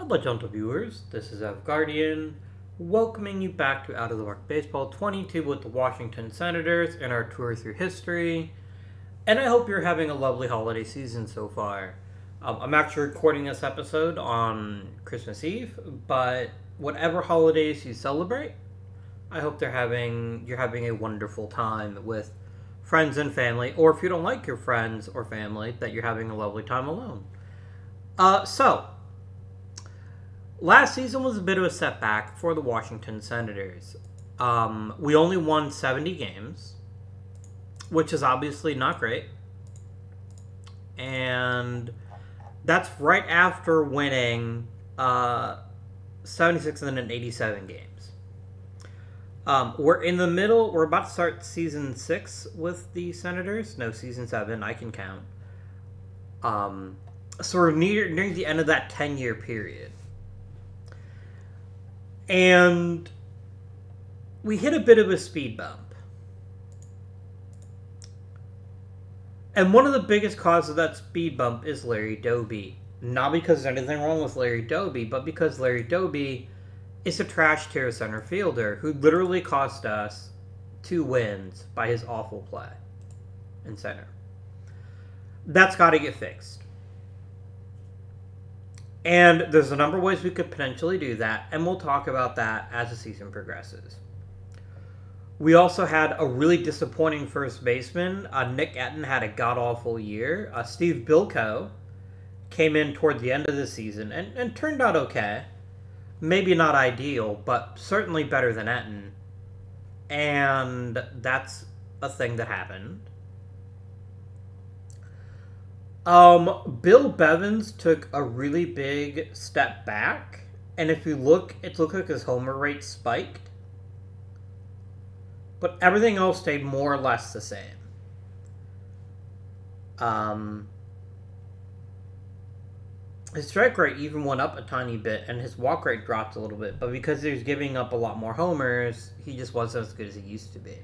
Hello, gentle viewers. This is Guardian, welcoming you back to Out of the Park Baseball 22 with the Washington Senators and our tour through history. And I hope you're having a lovely holiday season so far. I'm actually recording this episode on Christmas Eve, but whatever holidays you celebrate, I hope you're having a wonderful time with friends and family, or if you don't like your friends or family, that you're having a lovely time alone. Last season was a bit of a setback for the Washington Senators. We only won 70 games, which is obviously not great. And that's right after winning 76 and then 87 games. We're about to start season 6 with the Senators. No, season 7, I can count. So we're nearing the end of that 10-year period. And we hit a bit of a speed bump. And one of the biggest causes of that speed bump is Larry Doby. Not because there's anything wrong with Larry Doby, but because Larry Doby is a trash tier center fielder who literally cost us 2 wins by his awful play in center. That's got to get fixed. And there's a number of ways we could potentially do that, and we'll talk about that as the season progresses. We also had a really disappointing first baseman. Nick Etten had a god-awful year. Steve Bilkow came in toward the end of the season and turned out okay. Maybe not ideal, but certainly better than Etten. And that's a thing that happened. Bill Bevins took a really big step back, and if you look, it looked like his homer rate spiked. But everything else stayed more or less the same. His strike rate even went up a tiny bit, and his walk rate dropped a little bit, but because he was giving up a lot more homers, he just wasn't as good as he used to be.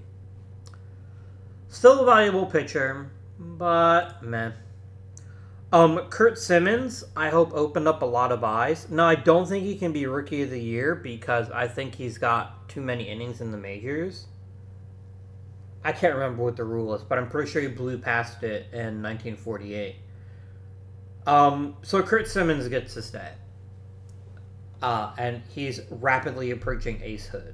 Still a valuable pitcher, but meh. Kurt Simmons, I hope, opened up a lot of eyes. No, I don't think he can be Rookie of the Year because I think he's got too many innings in the majors. I can't remember what the rule is, but I'm pretty sure he blew past it in 1948. So Kurt Simmons gets to stay. And he's rapidly approaching acehood.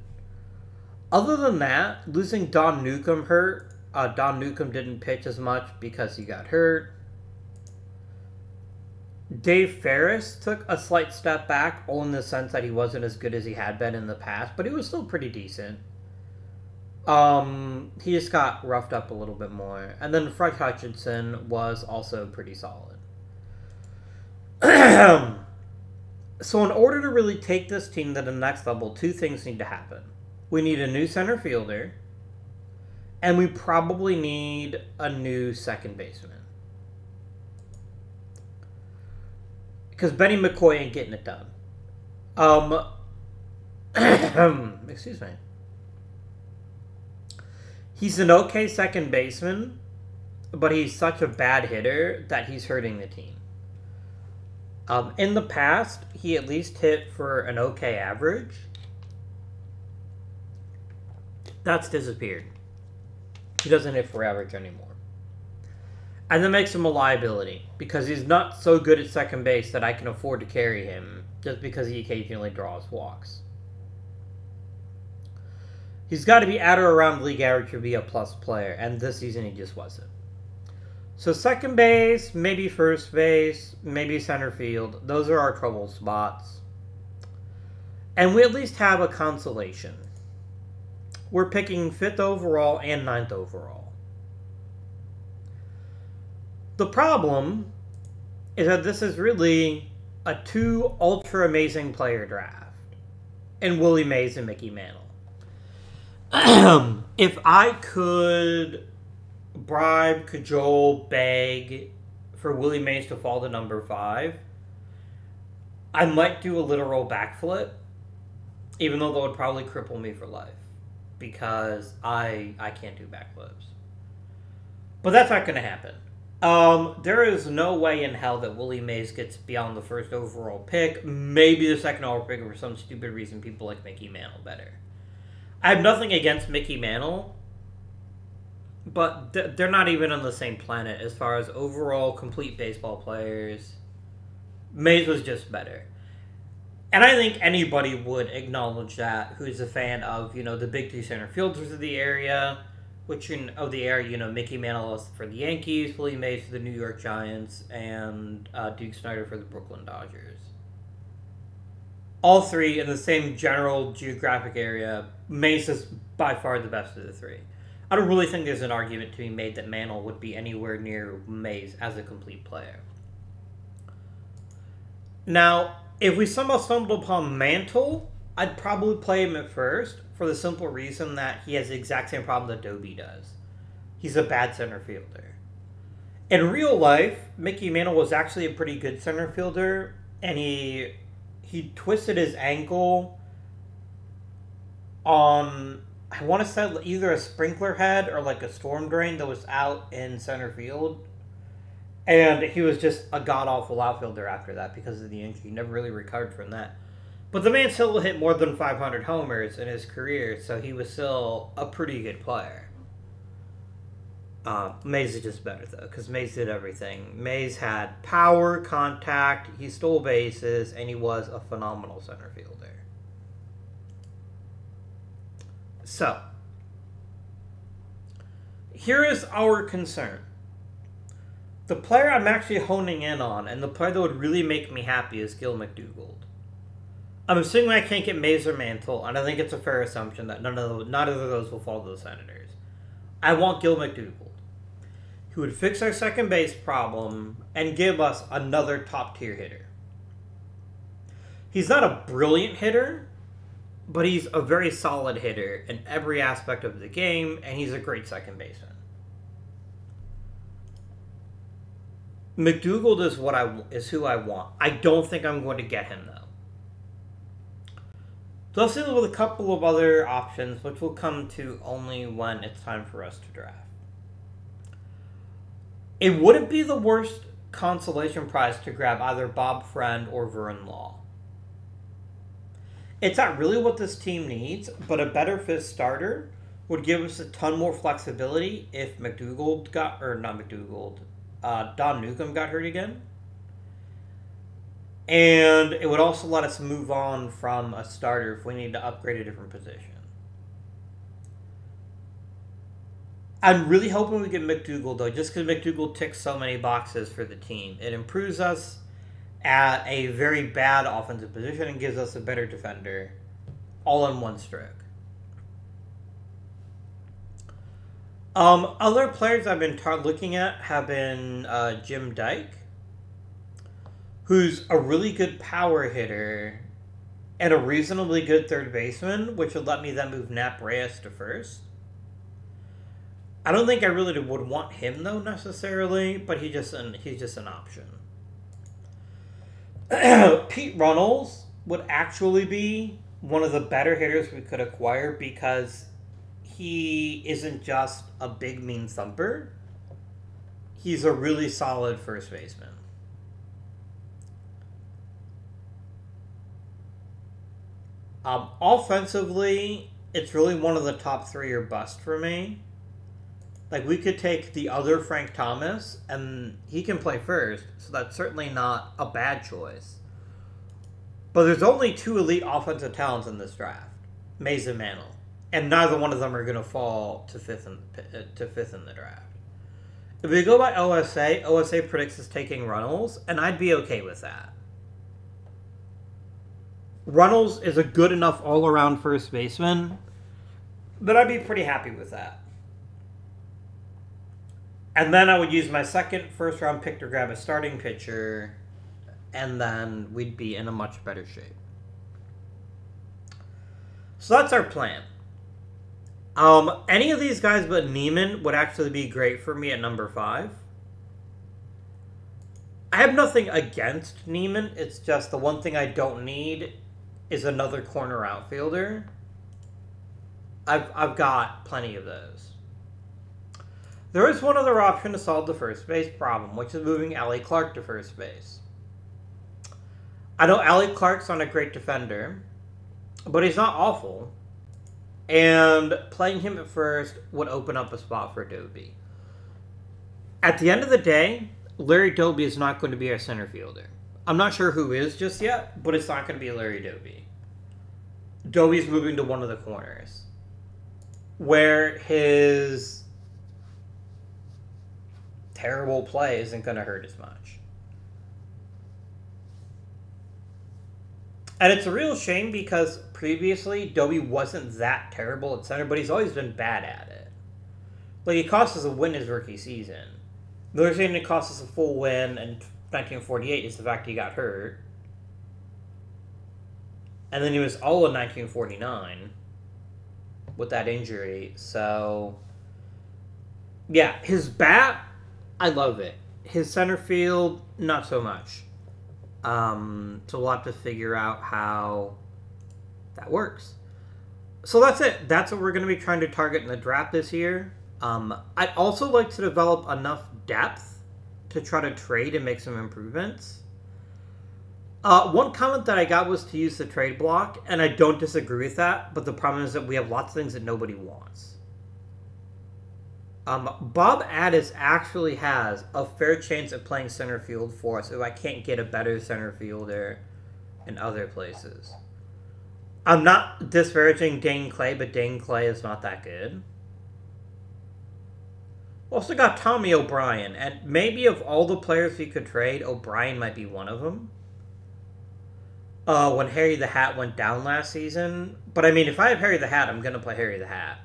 Other than that, losing Don Newcomb hurt. Don Newcomb didn't pitch as much because he got hurt. Dave Ferris took a slight step back, only in the sense that he wasn't as good as he had been in the past, but he was still pretty decent. He just got roughed up a little bit more. And then Fred Hutchinson was also pretty solid. So in order to really take this team to the next level, 2 things need to happen. We need a new center fielder, and we probably need a new second baseman. Because Benny McCoy ain't getting it done. Excuse me. He's an okay second baseman, but he's such a bad hitter that he's hurting the team. In the past, he at least hit for an okay average. That's disappeared. He doesn't hit for average anymore. And that makes him a liability, because he's not so good at second base that I can afford to carry him, just because he occasionally draws walks. He's got to be at or around league average to be a plus player, and this season he just wasn't. So second base, maybe first base, maybe center field, those are our trouble spots. And we at least have a consolation. We're picking 5th overall and 9th overall. The problem is that this is really a 2 ultra-amazing player draft in Willie Mays and Mickey Mantle. If I could bribe, cajole, beg for Willie Mays to fall to number 5, I might do a literal backflip, even though that would probably cripple me for life, because I can't do backflips. But that's not going to happen. There is no way in hell that Willie Mays gets beyond the first overall pick. Maybe the second overall pick, for some stupid reason people like Mickey Mantle better. I have nothing against Mickey Mantle, but they're not even on the same planet as far as overall complete baseball players. Mays was just better. And I think anybody would acknowledge that who's a fan of, the big two center fielders of the area, Mickey Mantle for the Yankees, Willie Mays for the New York Giants, and Duke Snider for the Brooklyn Dodgers. All three in the same general geographic area. Mays is by far the best of the three. I don't really think there's an argument to be made that Mantle would be anywhere near Mays as a complete player. Now, if we somehow stumbled upon Mantle, I'd probably play him at first, for the simple reason that he has the exact same problem that Dobie does. He's a bad center fielder. In real life, Mickey Mantle was actually a pretty good center fielder, and he twisted his ankle on, I want to say, either a sprinkler head or like a storm drain that was out in center field. And he was just a god-awful outfielder after that because of the injury. He never really recovered from that. But the man still hit more than 500 homers in his career, so he was still a pretty good player. Mays is just better, though, because Mays did everything. Mays had power, contact, he stole bases, and he was a phenomenal center fielder. So, here is our concern. The player I'm actually honing in on, and the player that would really make me happy, is Gill Mcdougall. I'm assuming I can't get Mays or Mantle, and I think it's a fair assumption that neither of those will fall to the Senators. I want Gill Mcdougall, who would fix our second base problem and give us another top-tier hitter. He's not a brilliant hitter, but he's a very solid hitter in every aspect of the game, and he's a great second baseman. Mcdougall is who I want. I don't think I'm going to get him, though. So let's deal with a couple of other options, which will come to only when it's time for us to draft. It wouldn't be the worst consolation prize to grab either Bob Friend or Vern Law. It's not really what this team needs, but a better fifth starter would give us a ton more flexibility if Don Newcomb got hurt again. And it would also let us move on from a starter if we need to upgrade a different position. I'm really hoping we get Mcdougall, though, just because Mcdougall ticks so many boxes for the team. It improves us at a very bad offensive position and gives us a better defender, all in one stroke. Other players I've been looking at have been Jim Dyke, who's a really good power hitter and a reasonably good third baseman, which would let me then move Nap Reyes to first. I don't think I really would want him, though, necessarily, but he's just an option. Pete Runnels would actually be one of the better hitters we could acquire because he isn't just a big, mean thumper. He's a really solid first baseman. Offensively, it's really one of the top three or bust for me. Like, we could take the other Frank Thomas, and he can play first, so that's certainly not a bad choice. But there's only two elite offensive talents in this draft, Mays and Mantle, and neither one of them are going to fall to fifth in the draft. If we go by OSA predicts us taking Runnels, and I'd be okay with that. Runnels is a good enough all-around first baseman that I'd be pretty happy with that. And then I would use my second first-round pick to grab a starting pitcher, and then we'd be in a much better shape. So that's our plan. Any of these guys but Neiman would actually be great for me at number 5. I have nothing against Neiman. It's just the one thing I don't need is another corner outfielder. I've got plenty of those. There is one other option to solve the first base problem, which is moving Allie Clark to first base. I know Allie Clark's not a great defender, but he's not awful. And playing him at first would open up a spot for Doby. At the end of the day, Larry Doby is not going to be our center fielder. I'm not sure who is just yet, but it's not going to be Larry Doby. Doby's moving to one of the corners, where his terrible play isn't going to hurt as much. And it's a real shame because previously Doby wasn't that terrible at center, but he's always been bad at it. Like, he cost us a win his rookie season. The other thing that cost us a full win in 1948 is the fact he got hurt. And then he was all in 1949 with that injury. So, yeah, his bat, I love it. His center field, not so much. So we'll have to figure out how that works. So that's it. That's what we're going to be trying to target in the draft this year. I'd also like to develop enough depth to try to trade and make some improvements. One comment that I got was to use the trade block, and I don't disagree with that, but the problem is that we have lots of things that nobody wants. Bob Addis actually has a fair chance of playing center field for us if I can't get a better center fielder in other places. I'm not disparaging Dane Clay, but Dane Clay is not that good. Also got Tommy O'Brien, and maybe of all the players we could trade, O'Brien might be one of them. When Harry the Hat went down last season. But I mean, if I have Harry the Hat, I'm going to play Harry the Hat.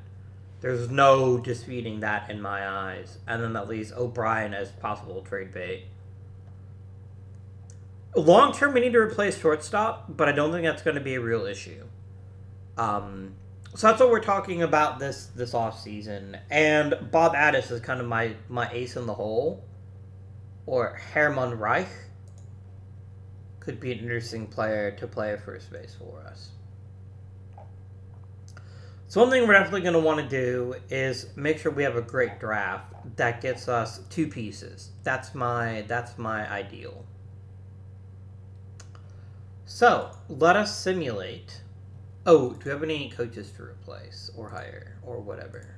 There's no disputing that in my eyes. And then at least O'Brien as possible trade bait. Long term, we need to replace shortstop, but I don't think that's going to be a real issue. So that's what we're talking about this offseason. And Bob Addis is kind of my ace in the hole. Or Hermann Reich. Could be an interesting player to play at first base for us. So one thing we're definitely going to want to do is make sure we have a great draft that gets us 2 pieces. That's my ideal. So let us simulate. Oh, do we have any coaches to replace or hire or whatever?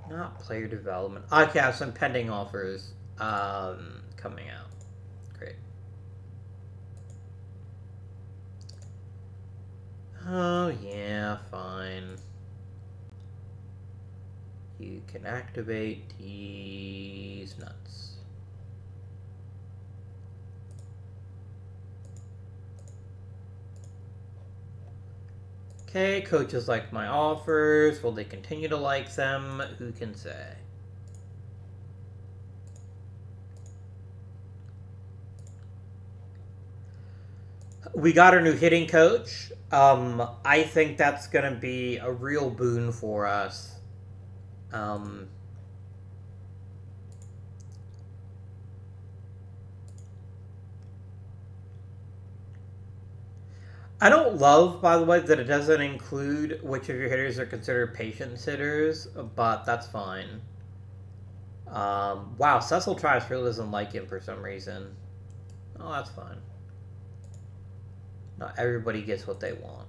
Not player development. Okay, I have some pending offers coming out. Great. Oh, yeah, fine. You can activate these nuts. Okay, coaches like my offers. Will they continue to like them? Who can say? We got our new hitting coach. I think that's going to be a real boon for us. I don't love, by the way, that it doesn't include which of your hitters are considered patience hitters, but that's fine. Wow, Cecil Trice really doesn't like him for some reason. Oh, that's fine. Not everybody gets what they want.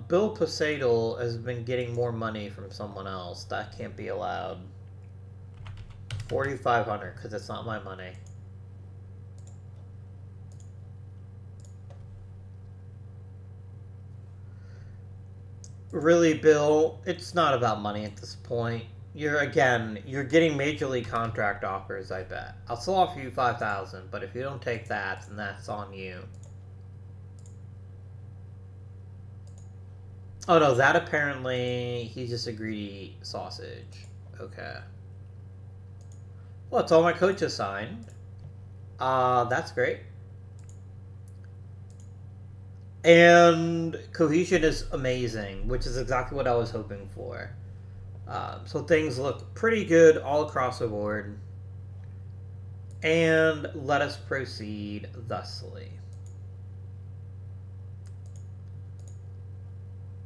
Bill Posadel has been getting more money from someone else. That can't be allowed. $4,500 because it's not my money. Really, Bill, it's not about money at this point. You're getting major league contract offers, I bet. I'll still offer you $5,000, but if you don't take that, then that's on you. Oh no, that apparently he's just a greedy sausage. Okay. Well, it's all my coaches signed. That's great. And cohesion is amazing, which is exactly what I was hoping for. So things look pretty good all across the board. And let us proceed thusly.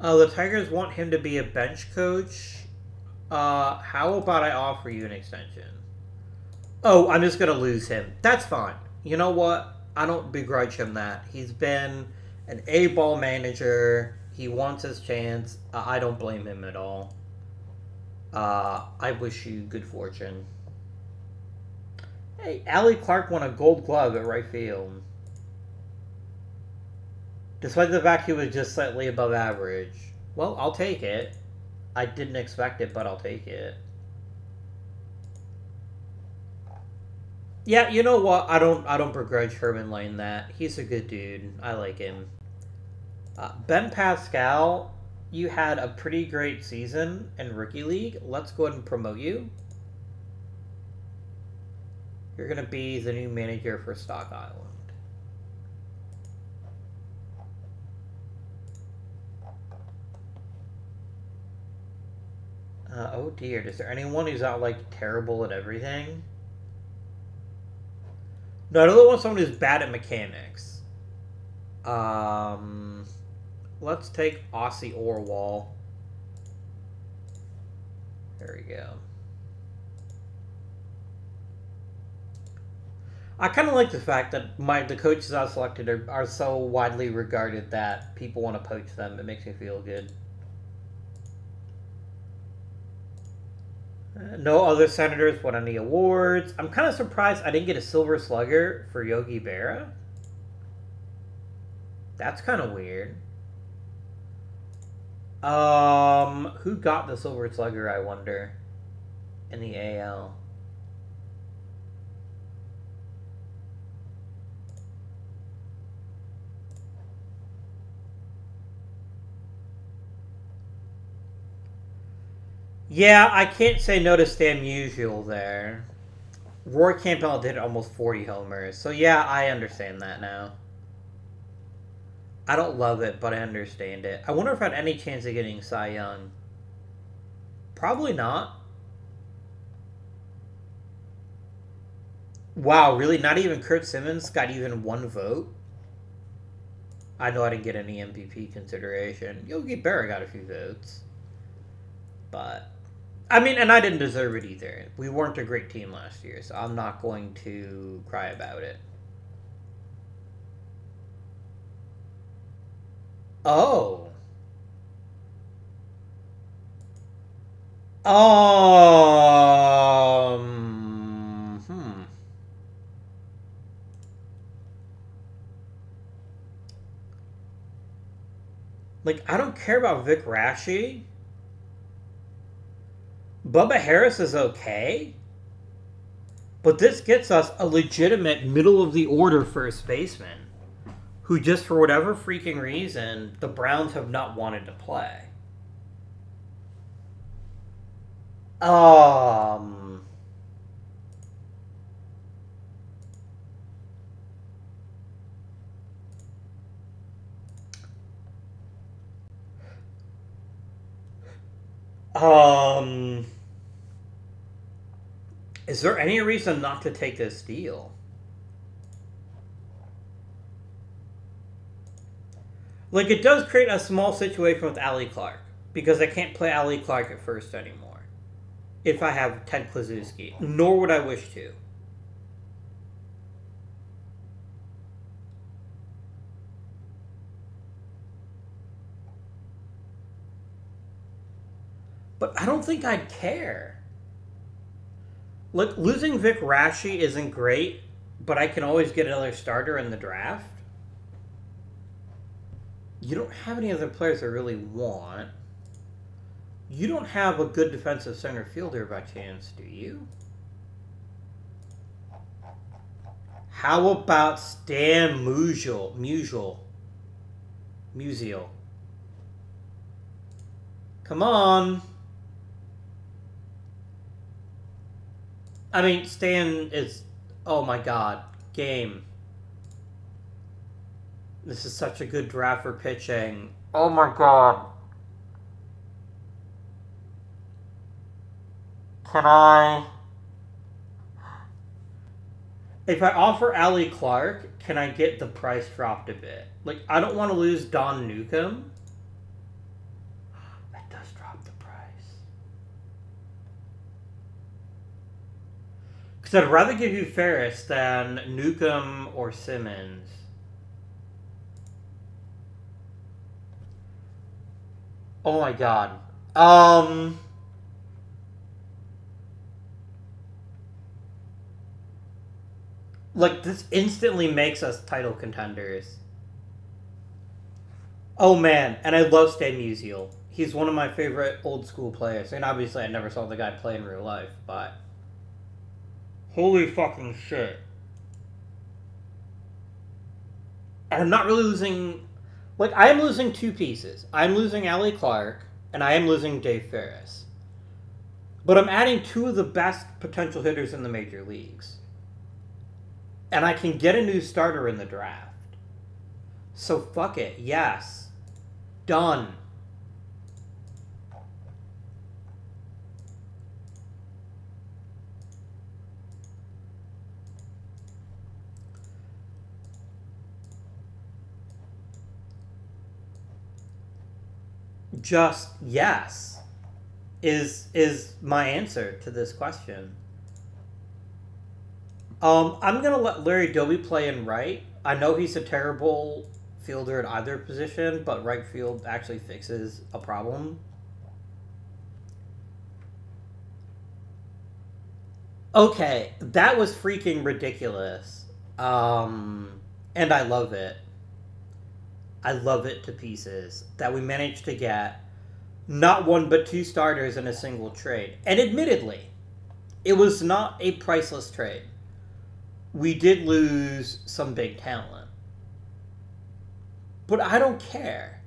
The Tigers want him to be a bench coach. How about I offer you an extension? Oh, I'm just going to lose him. That's fine. You know what? I don't begrudge him that. He's been an A-ball manager. He wants his chance. I don't blame him at all. I wish you good fortune. Hey, Allie Clark won a gold glove at right field. Despite the fact he was just slightly above average. Well, I'll take it. I didn't expect it, but I'll take it. Yeah, you know what? I don't begrudge Herman Lane that. He's a good dude. I like him. Ben Pascal, you had a pretty great season in Rookie League. Let's go ahead and promote you. You're going to be the new manager for Stock Island. Oh dear, is there anyone who's not, like, terrible at everything? No, I don't want someone who's bad at mechanics. Let's take Aussie Orwell. There we go. I kind of like the fact that the coaches I selected are so widely regarded that people want to poach them. It makes me feel good. No other senators won any awards. I'm kind of surprised I didn't get a Silver Slugger for Yogi Berra. That's kind of weird. Who got the Silver Slugger, I wonder, in the AL? Yeah, I can't say no to Stan Musial there. Roy Campbell did almost 40 homers. So yeah, I understand that now. I don't love it, but I understand it. I wonder if I had any chance of getting Cy Young. Probably not. Wow, really? Not even Kurt Simmons got even one vote? I know I didn't get any MVP consideration. Yogi Berra got a few votes. But, I mean, and I didn't deserve it either. We weren't a great team last year, so I'm not going to cry about it. Oh. Like, I don't care about Vic Raschi. Bubba Harris is okay. But this gets us a legitimate middle-of-the-order first baseman who just for whatever freaking reason, the Browns have not wanted to play. Is there any reason not to take this deal? Like, it does create a small situation with Allie Clark, because I can't play Allie Clark at first anymore if I have Ted Kluszewski, nor would I wish to. But I don't think I'd care. Look, losing Vic Raschi isn't great, but I can always get another starter in the draft. You don't have any other players I really want. You don't have a good defensive center fielder by chance, do you? How about Stan Musial? Come on. I mean, Stan is... Oh my god. Game. This is such a good draft for pitching. Oh my god. Can I... If I offer Allie Clark, can I get the price dropped a bit? Like, I don't want to lose Don Newcomb. Because I'd rather give you Ferris than Newcomb or Simmons. Oh my god. Like, this instantly makes us title contenders. Oh man, and I love Stan Musial. He's one of my favorite old school players. And obviously I never saw the guy play in real life, but... Holy fucking shit. And I'm not really losing... Like, I am losing two pieces. I'm losing Allie Clark, and I am losing Dave Ferris. But I'm adding two of the best potential hitters in the major leagues. And I can get a new starter in the draft. So fuck it. Yes. Done. Just yes is my answer to this question. I'm gonna let Larry Doby play in right. I know he's a terrible fielder at either position, but right field actually fixes a problem. Okay, that was freaking ridiculous. And I love it. I love it to pieces that we managed to get not one but two starters in a single trade. And admittedly, it was not a priceless trade. We did lose some big talent. But I don't care.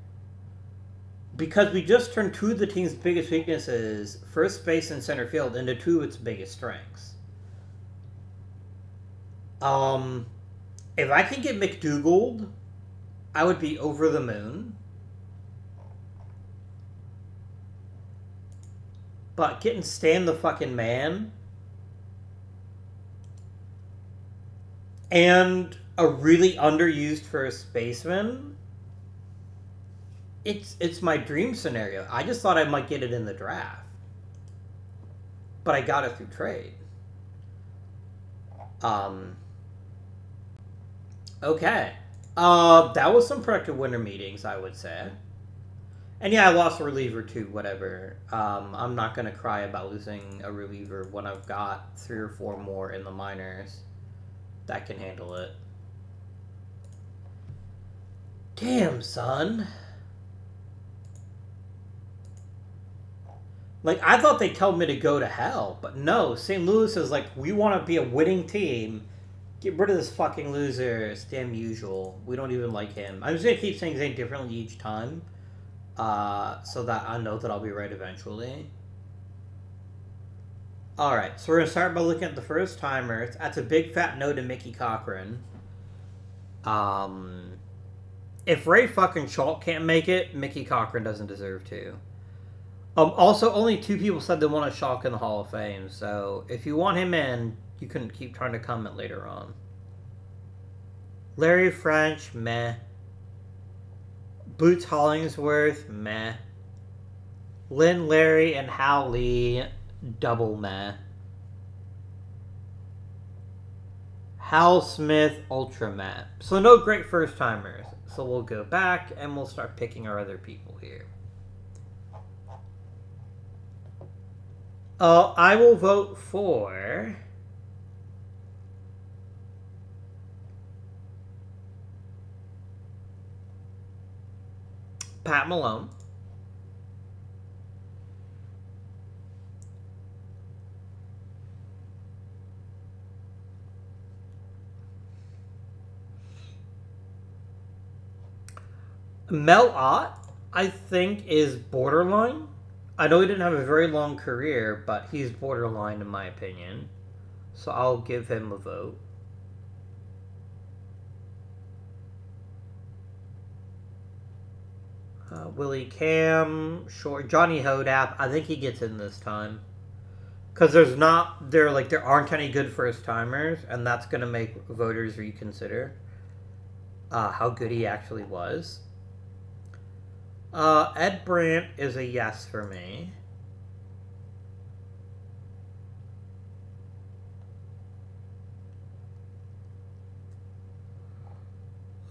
Because we just turned two of the team's biggest weaknesses, first base and center field, into two of its biggest strengths. If I can get Mcdougall, I would be over the moon. But getting Stan the fucking man and a really underused first baseman, it's my dream scenario. I just thought I might get it in the draft. But I got it through trade. Okay. That was some productive winter meetings, I would say. And yeah, I lost a reliever too, whatever. I'm not going to cry about losing a reliever when I've got 3 or 4 more in the minors that can handle it. Damn, son. Like, I thought they'd tell me to go to hell, but no. St. Louis is like, we want to be a winning team. Get rid of this fucking loser, Stan Musial. We don't even like him. I'm just going to keep saying his name differently each time. So that I know that I'll be right eventually. Alright, so we're going to start by looking at the first timers. That's a big fat no to Mickey Cochran. If Ray fucking Schultz can't make it, Mickey Cochran doesn't deserve to. Also, only 2 people said they want a Schultz in the Hall of Fame, so if you want him in, you can keep trying to comment later on. Larry French, meh. Boots Hollingsworth, meh. Lynn, Larry, and Hal Lee, double meh. Hal Smith, ultra meh. So no great first-timers. So we'll go back and we'll start picking our other people here. I will vote for... Pat Malone. Mel Ott, I think, is borderline. I know he didn't have a very long career, but he's borderline in my opinion. So I'll give him a vote. Willie Cam, sure. Johnny Hodap, I think he gets in this time. Because there aren't any good first-timers, and that's going to make voters reconsider how good he actually was. Ed Brandt is a yes for me.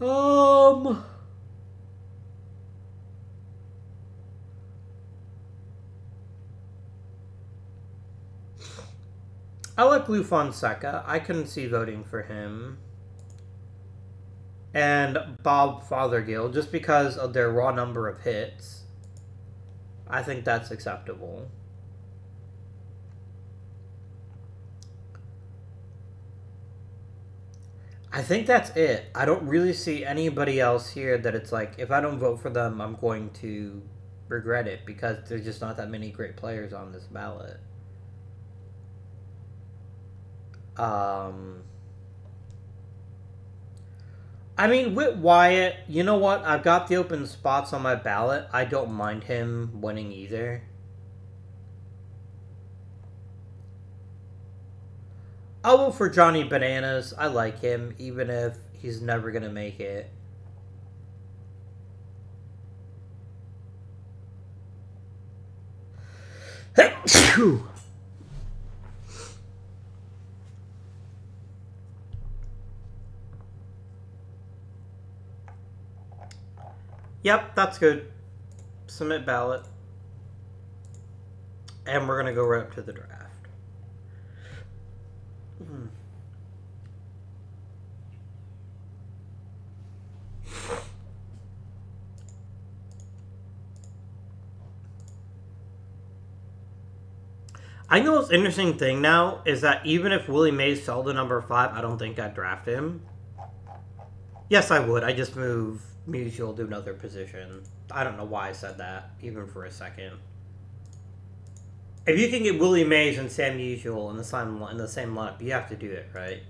I like Lou Fonseca. I couldn't see voting for him. And Bob Fothergill, just because of their raw number of hits. I think that's acceptable. I think that's it. I don't really see anybody else here that it's like, if I don't vote for them, I'm going to regret it, because there's just not that many great players on this ballot. I mean, with Wyatt, you know what? I've got the open spots on my ballot. I don't mind him winning either. I'll vote for Johnny Bananas. I like him, even if he's never going to make it. Yep, that's good. Submit ballot. And we're going to go right up to the draft. I think the most interesting thing now is that even if Willie Mays fell to number 5, I don't think I'd draft him. Yes, I would. I just move Musial to another position. I don't know why I said that, even for a second. If you can get Willie Mays and Sam Musial in the same lineup, you have to do it, right?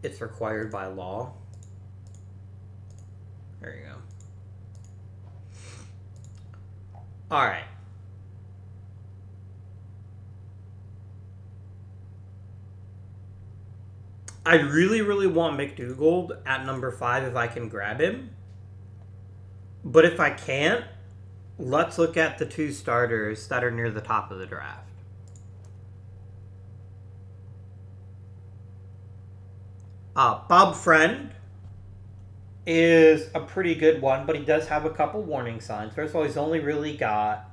It's required by law. There you go. Alright. I really, really want McDougall at number 5 if I can grab him. But if I can't, let's look at the 2 starters that are near the top of the draft. Bob Friend is a pretty good one, but he does have a couple warning signs. First of all, he's only really got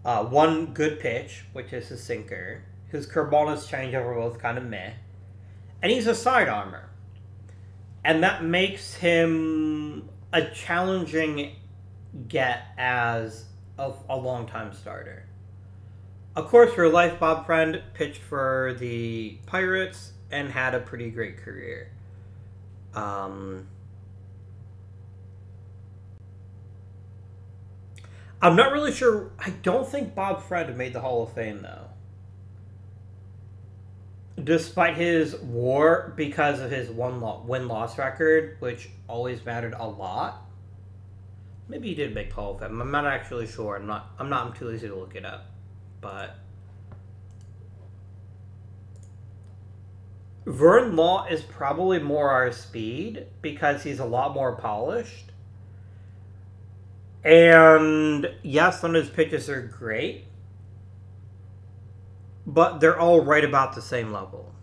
one good pitch, which is his sinker. His curveball and his changeup are both kind of meh. And he's a sidearmer. And that makes him a challenging get as a long-time starter. Of course, for life, Bob Friend pitched for the Pirates and had a pretty great career. I'm not really sure. I don't think Bob Friend made the Hall of Fame, though. Despite his WAR, because of his win-loss record, which always mattered a lot. Maybe he did make Hall of Fame. I'm not actually sure. I'm too lazy to look it up. But Vern Law is probably more our speed because he's a lot more polished. And yes, some of his pitches are great, but they're all right about the same level.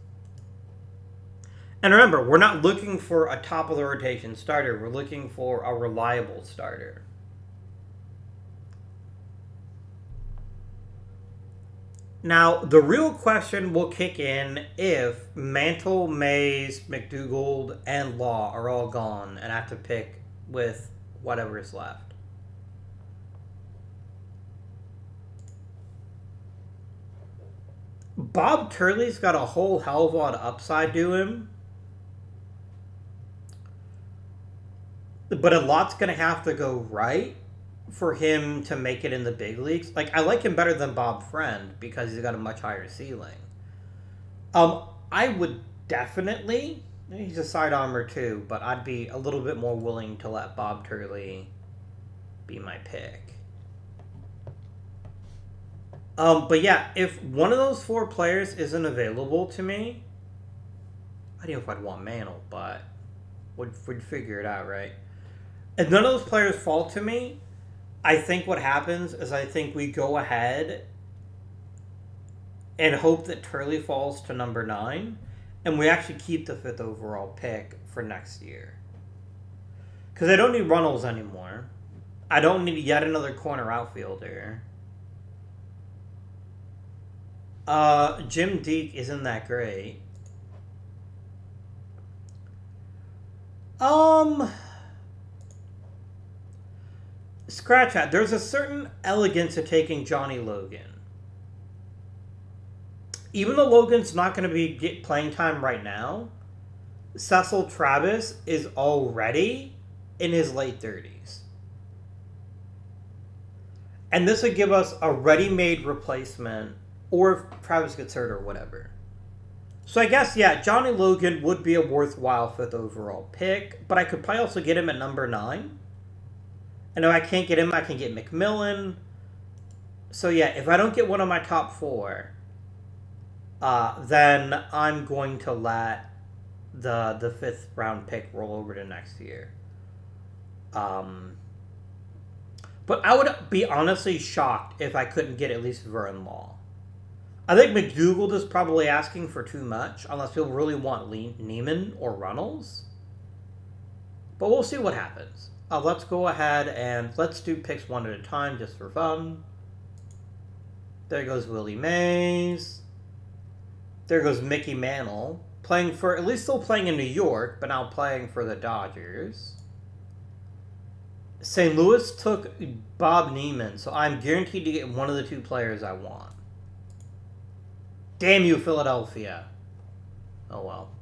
And remember, we're not looking for a top-of-the-rotation starter. We're looking for a reliable starter. Now, the real question will kick in if Mantle, Mays, McDougall, and Law are all gone and I have to pick with whatever is left. Bob Turley's got a whole hell of a lot of upside to him. But a lot's going to have to go right for him to make it in the big leagues. Like, I like him better than Bob Friend because he's got a much higher ceiling. I would definitely, he's a sidearmer too, but I'd be a little bit more willing to let Bob Turley be my pick. But yeah, if one of those 4 players isn't available to me, I don't know if I'd want Mantle, but we'd figure it out, right? If none of those players fall to me, I think what happens is I think we go ahead and hope that Turley falls to number 9, and we actually keep the 5th overall pick for next year. Because I don't need Runnels anymore. I don't need yet another corner outfielder. Jim Deke isn't that great. Scratch that. There's a certain elegance to taking Johnny Logan. Even though Logan's not going to be playing time right now, Cecil Travis is already in his late 30s. And this would give us a ready-made replacement, or if Travis gets hurt or whatever. So I guess, yeah, Johnny Logan would be a worthwhile 5th overall pick, but I could probably also get him at number 9. And if I can't get him, I can get McMillan. So yeah, if I don't get one of my top 4, then I'm going to let the 5th round pick roll over to next year. But I would be honestly shocked if I couldn't get at least Vern Law. I think McDougall is probably asking for too much, unless people really want Neiman or Runnels. But we'll see what happens. Let's go ahead and let's do picks one at a time just for fun. There goes Willie Mays. There goes Mickey Mantle. Playing for, at least still playing in New York, but now playing for the Dodgers. St. Louis took Bob Neiman, so I'm guaranteed to get one of the 2 players I want. Damn you, Philadelphia. Oh well.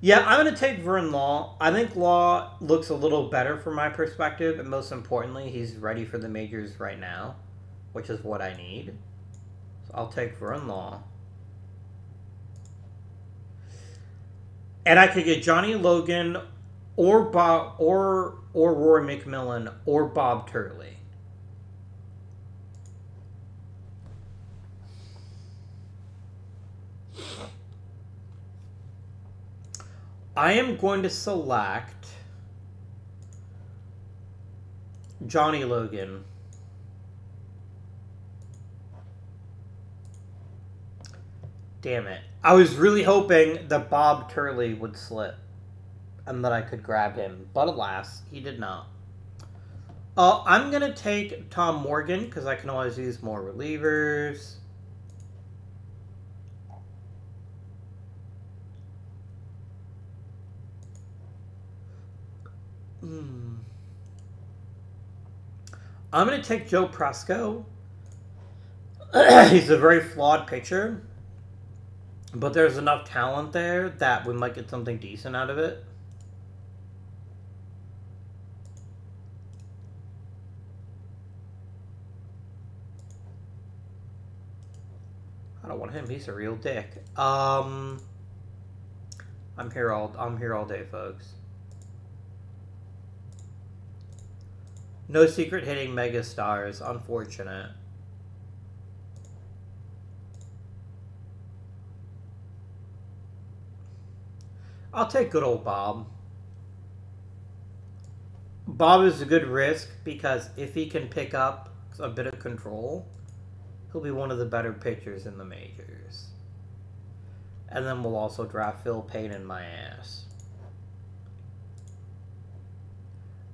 Yeah, I'm going to take Vern Law. I think Law looks a little better from my perspective, and most importantly, he's ready for the majors right now, which is what I need. So I'll take Vern Law. And I could get Johnny Logan or Bob or Rory McMillan or Bob Turley. I am going to select Johnny Logan. Damn it. I was really hoping that Bob Turley would slip and that I could grab him, but alas, he did not. I'm going to take Tom Morgan because I can always use more relievers. I'm going to take Joe Presco. He's a very flawed pitcher, but there's enough talent there that we might get something decent out of it. I don't want him. He's a real dick. I'm here all day, folks. No secret hitting megastars. Unfortunate. I'll take good old Bob. Bob is a good risk because if he can pick up a bit of control, he'll be one of the better pitchers in the majors. And then we'll also draft Phil Payne in my ass.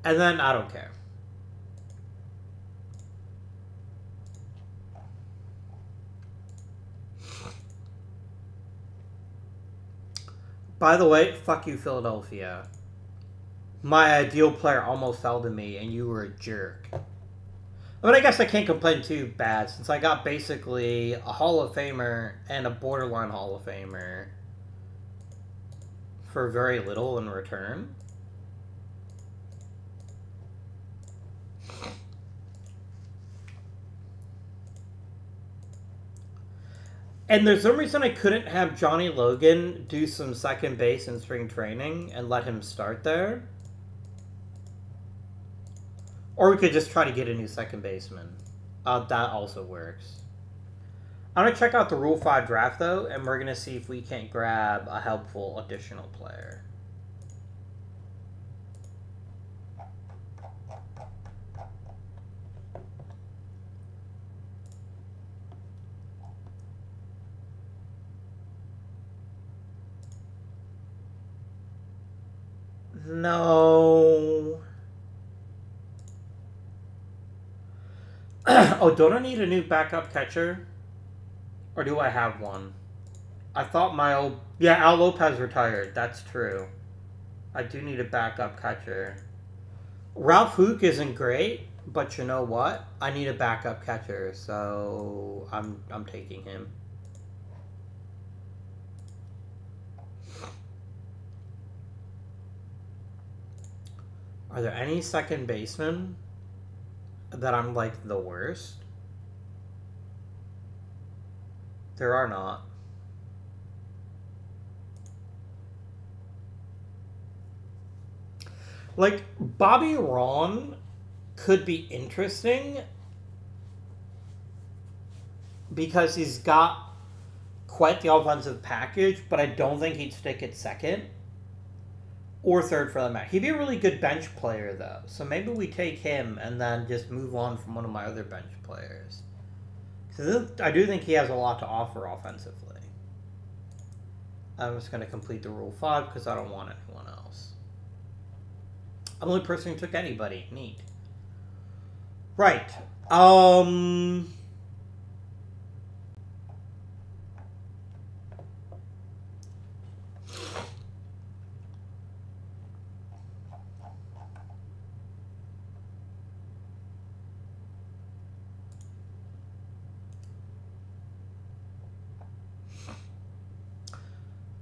And then I don't care. By the way, fuck you, Philadelphia. My ideal player almost fell to me, and you were a jerk. I mean, I guess I can't complain too bad, since I got basically a Hall of Famer and a borderline Hall of Famer for very little in return. And there's some reason I couldn't have Johnny Logan do some second base in spring training and let him start there. Or we could just try to get a new second baseman. That also works. I'm going to check out the Rule 5 draft, though, and we're going to see if we can't grab a helpful additional player. No. Oh, don't I need a new backup catcher? Or do I have one? I thought my old... Yeah, Al Lopez retired. That's true. I do need a backup catcher. Ralph Hook isn't great, but you know what? I need a backup catcher, so I'm taking him. Are there any second basemen that I'm like the worst? There are not. Like, Bobby Ron could be interesting because he's got quite the offensive package, but I don't think he'd stick at second or third for the match. He'd be a really good bench player, though. So maybe we take him and then just move on from one of my other bench players. Because I do think he has a lot to offer offensively. I'm just going to complete the Rule 5 because I don't want anyone else. I'm the only person who took anybody. Neat. Right.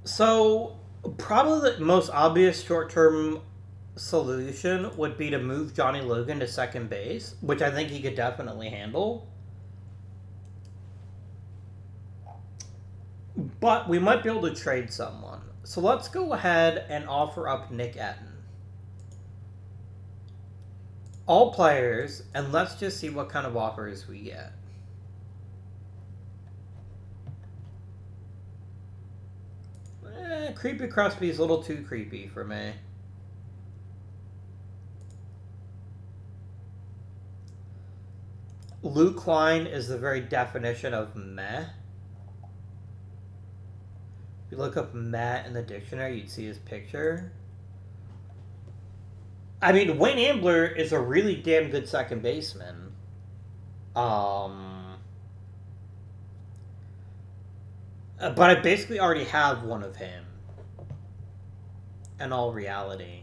So, probably the most obvious short-term solution would be to move Johnny Logan to second base, which I think he could definitely handle. But we might be able to trade someone. So let's go ahead and offer up Nick Etten. All players, and let's just see what kind of offers we get. Creepy Crosby is a little too creepy for me. Luke Klein is the very definition of meh. If you look up meh in the dictionary, you'd see his picture. I mean, Wayne Ambler is a really damn good second baseman. But I basically already have one of him. In all reality.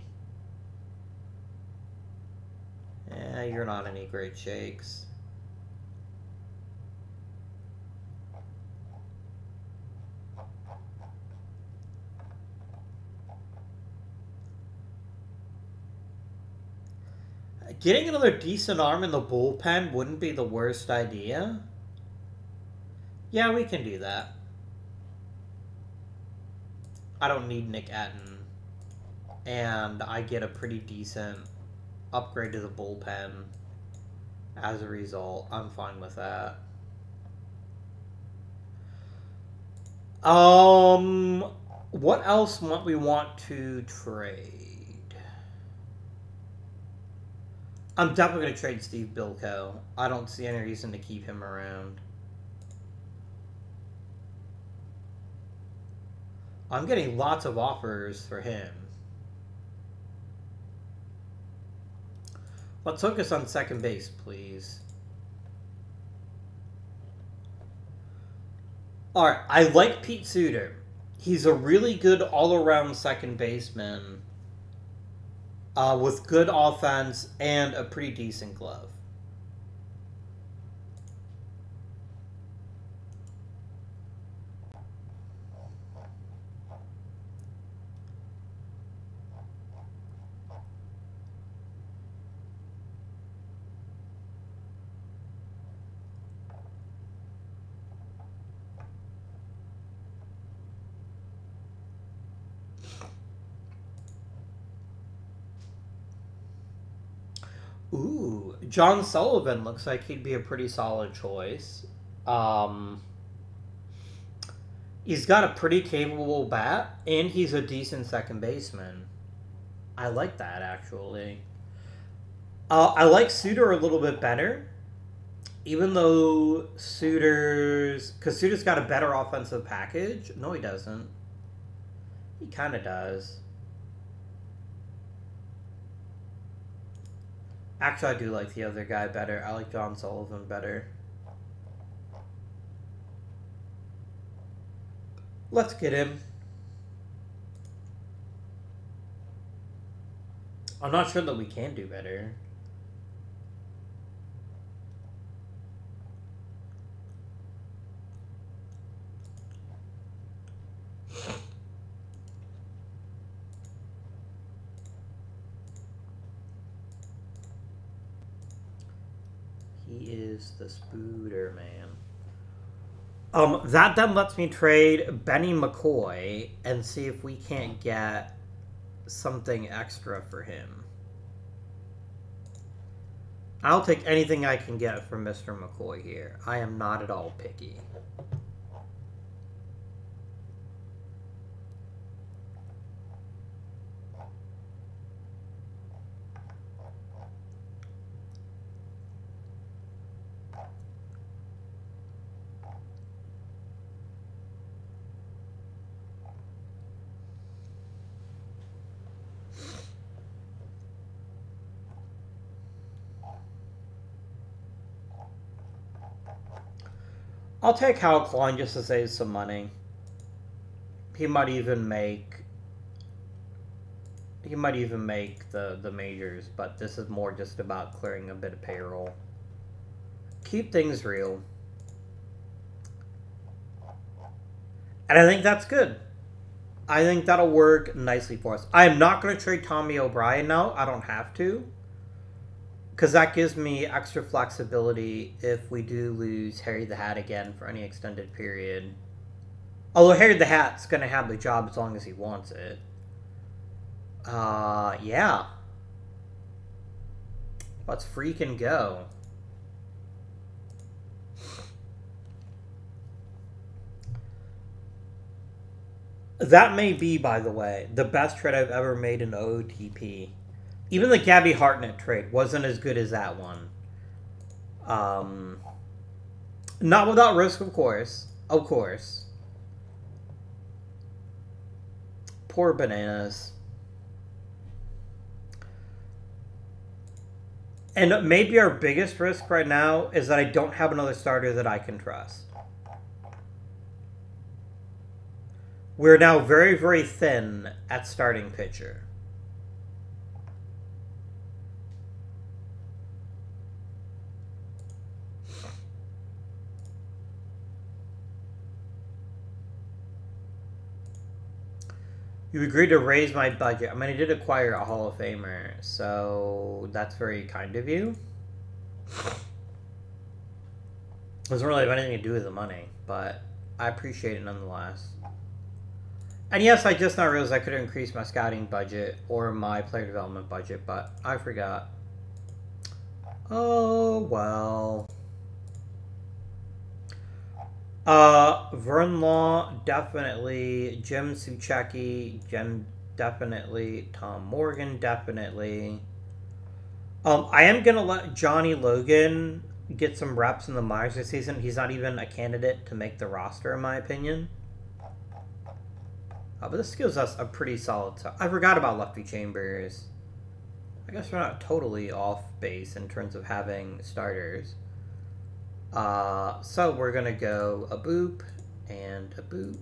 Yeah, you're not any great shakes. Getting another decent arm in the bullpen wouldn't be the worst idea. Yeah, we can do that. I don't need Nick Etten. And I get a pretty decent upgrade to the bullpen as a result. I'm fine with that. What else might we want to trade? I'm definitely going to trade Steve Bilkow. I don't see any reason to keep him around. I'm getting lots of offers for him. Let's focus on second base, please. Alright, I like Pete Suter. He's a really good all-around second baseman with good offense and a pretty decent glove. Ooh, John Sullivan looks like he'd be a pretty solid choice. He's got a pretty capable bat, and he's a decent second baseman. I like that, actually. I like Suter a little bit better, even though because Suter's got a better offensive package. No, he doesn't. He kind of does. Actually, I do like the other guy better. I like John Sullivan better. Let's get him. I'm not sure that we can do better. He is the Spooder man. That then lets me trade Benny McCoy and see if we can't get something extra for him. I'll take anything I can get from Mr. McCoy here. I am not at all picky. I'll take Hal Klein just to save some money. He might even make the majors, but this is more just about clearing a bit of payroll. Keep things real. And I think that's good. I think that'll work nicely for us. I am not going to trade Tommy O'Brien now. I don't have to. Because that gives me extra flexibility if we do lose Harry the Hat again for any extended period. Although Harry the Hat's going to have the job as long as he wants it. Yeah. Let's freaking go. That may be, by the way, the best trade I've ever made in OOTP. Even the Gabby Hartnett trade wasn't as good as that one. Not without risk, of course. Of course. Poor Bananas. And maybe our biggest risk right now is that I don't have another starter that I can trust. We're now very, very thin at starting pitcher. You agreed to raise my budget. I mean, I did acquire a Hall of Famer, so that's very kind of you. Doesn't really have anything to do with the money, but I appreciate it nonetheless. And yes, I just now realized I could increase my scouting budget or my player development budget, but I forgot. Oh, well. Vern Law, definitely. Jim Suchecki, definitely. Tom Morgan, definitely. I am going to let Johnny Logan get some reps in the minors this season. He's not even a candidate to make the roster, in my opinion. But this gives us a pretty solid... I forgot about Lefty Chambers. I guess we're not totally off base in terms of having starters. So we're going to go a boop and a boop.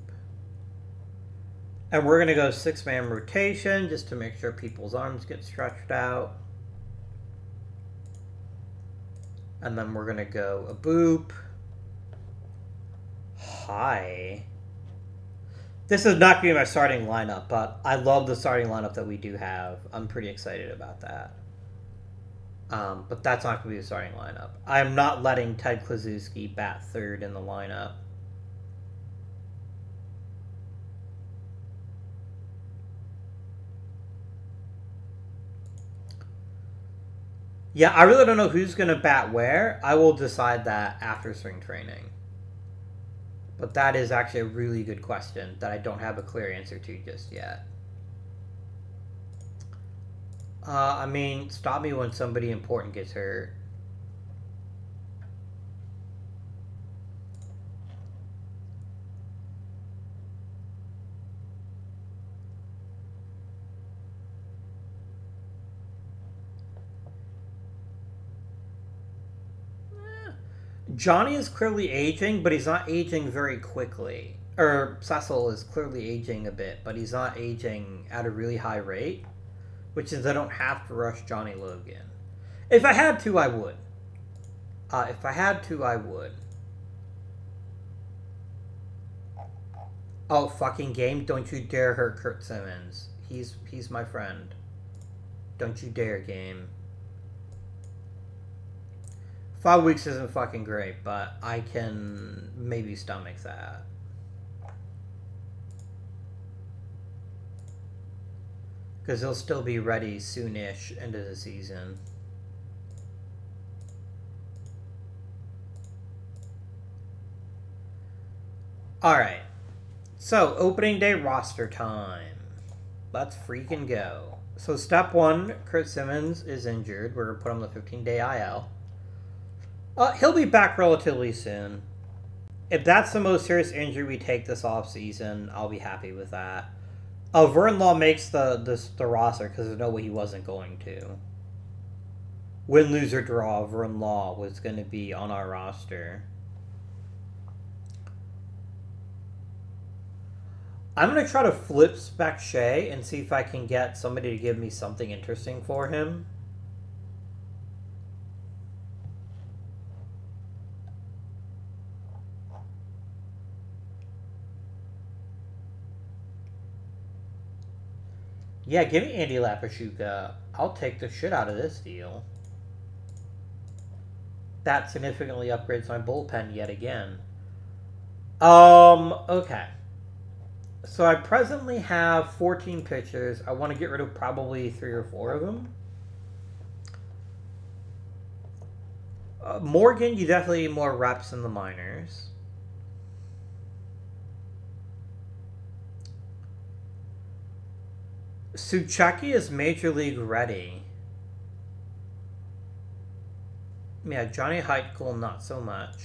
And we're going to go 6-man rotation just to make sure people's arms get stretched out. And then we're going to go a boop. Hi. This is not going to be my starting lineup, but I love the starting lineup that we do have. I'm pretty excited about that. But that's not going to be the starting lineup. I'm not letting Ted Kluszewski bat third in the lineup. Yeah, I really don't know who's going to bat where. I will decide that after spring training. But that is actually a really good question that I don't have a clear answer to just yet. I mean, stop me when somebody important gets hurt. Johnny is clearly aging, but he's not aging very quickly. Or Cecil is clearly aging a bit, but he's not aging at a really high rate, which is I don't have to rush Johnny Logan. If I had to, I would. If I had to, I would. Oh, fucking game, don't you dare hurt Kurt Simmons. He's my friend. Don't you dare, game. 5 weeks isn't fucking great, but I can maybe stomach that. Because he'll still be ready soonish into the season. Alright. So, opening day roster time. Let's freaking go. So, step 1, Kurt Simmons is injured. We're going to put him on the 15-day IL. He'll be back relatively soon. If that's the most serious injury we take this offseason, I'll be happy with that. Vern Law makes the roster because there's no way he wasn't going to. Win, lose, or draw, Vern Law was going to be on our roster. I'm going to try to flip Spec Shea and see if I can get somebody to give me something interesting for him. Yeah, give me Andy Lapashuka. I'll take the shit out of this deal. That significantly upgrades my bullpen yet again. Okay. So I presently have 14 pitchers. I want to get rid of probably 3 or 4 of them. Morgan, you definitely need more reps in the minors. Sucheki is Major League ready. Yeah, Johnny Heitkel, not so much.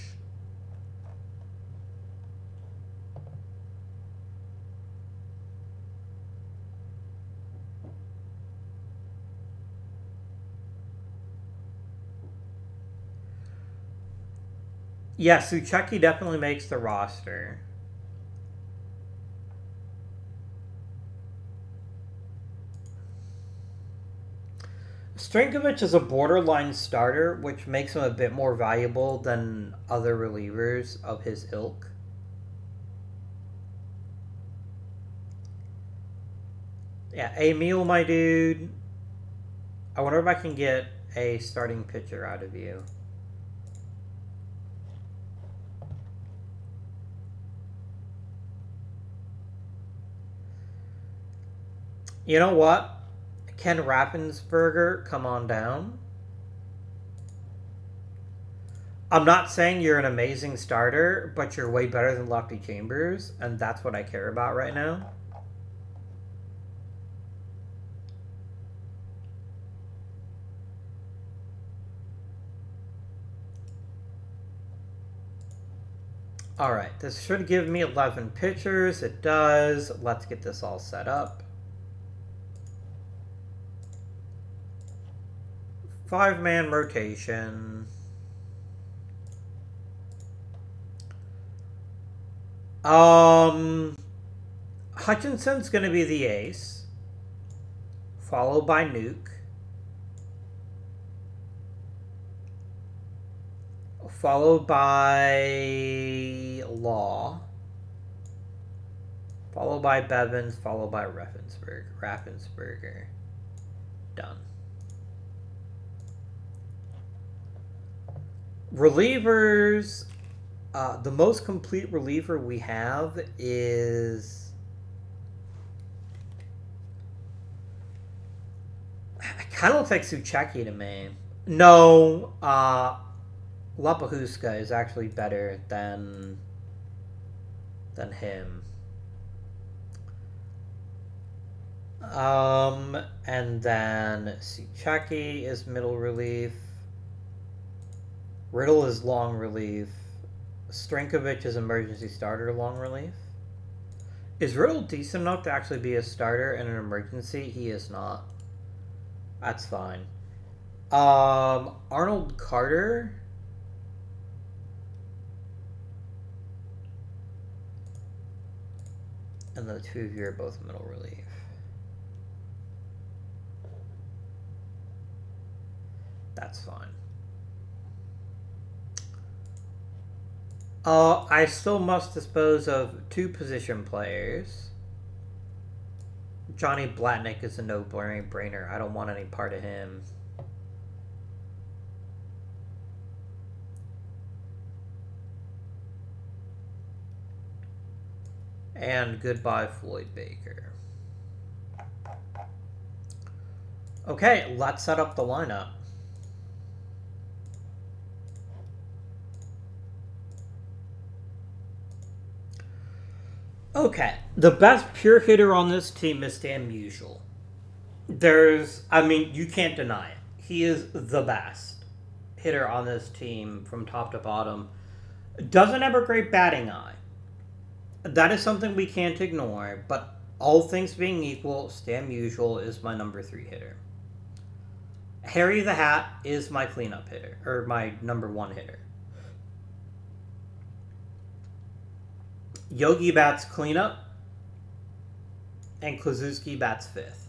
Yeah, Sucheki definitely makes the roster. Stankovic is a borderline starter, which makes him a bit more valuable than other relievers of his ilk. Yeah, Emil, my dude. I wonder if I can get a starting pitcher out of you. You know what? Ken Raffensperger, come on down. I'm not saying you're an amazing starter, but you're way better than Lofty Chambers, and that's what I care about right now. Alright, this should give me 11 pitchers. It does. Let's get this all set up. 5-man rotation. Hutchinson's going to be the ace, followed by Nuke, followed by Law, followed by Bevins, followed by Raffensperger. Done. Relievers, the most complete reliever we have is... It kind of looks like Sucheki to me. No, Lapahuska is actually better than him. And then Sucheki is middle relief. Riddle is long relief. Stankovic is emergency starter long relief. Is Riddle decent enough to actually be a starter in an emergency? He is not. That's fine. Arnold Carter. And the two of you are both middle relief. That's fine. I still must dispose of 2 position players. Johnny Blatnick is a no-brainer. I don't want any part of him. And goodbye, Floyd Baker. Okay, let's set up the lineup. Okay, the best pure hitter on this team is Stan Musial. You can't deny it. He is the best hitter on this team from top to bottom. Doesn't have a great batting eye. That is something we can't ignore, but all things being equal, Stan Musial is my number 3 hitter. Harry the Hat is my cleanup hitter, or my number 1 hitter. Yogi bats cleanup, and Kluszewski bats 5th.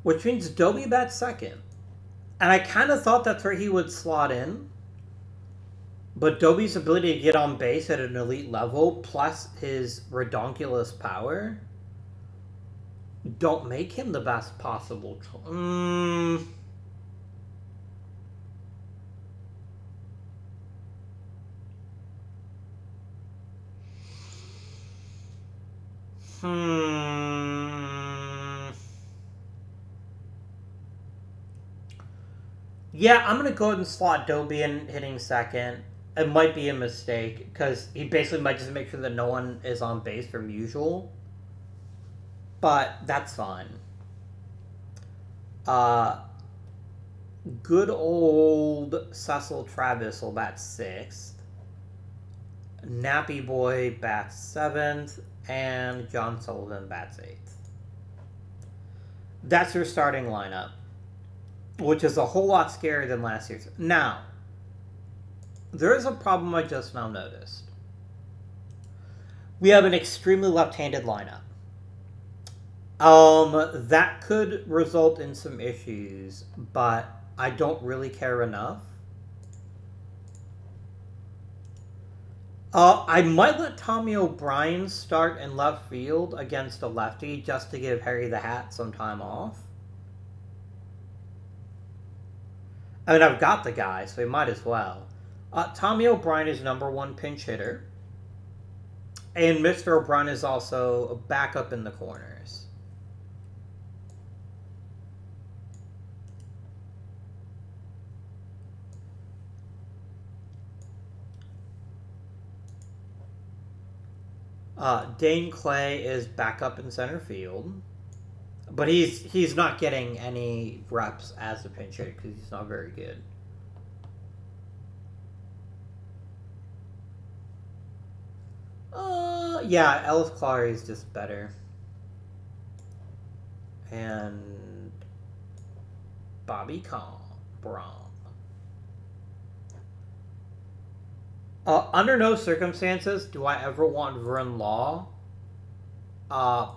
Which means Doby bats 2nd. And I kind of thought that's where he would slot in. But Doby's ability to get on base at an elite level, plus his redonkulous power, don't make him the best possible choice. Yeah, I'm going to go ahead and slot Doby in hitting 2nd. It might be a mistake, because he basically might just make sure that no one is on base from usual. But that's fine. Good old Cecil Travis will bat 6th. Nappy Boy bats 7th. And John Sullivan bats 8th. That's your starting lineup, which is a whole lot scarier than last year's. Now, there is a problem I just now noticed. We have an extremely left-handed lineup. That could result in some issues, but I don't really care enough. I might let Tommy O'Brien start in left field against a lefty just to give Harry the Hat some time off. I mean, I've got the guy, so we might as well. Tommy O'Brien is number 1 pinch hitter. And Mr. O'Brien is also a backup in the corners. Dane Clay is backup in center field. But he's not getting any reps as a pinch hitter because he's not very good. Yeah, Ellis Clary is just better. And Bobby Brown. Under no circumstances do I ever want Vern Law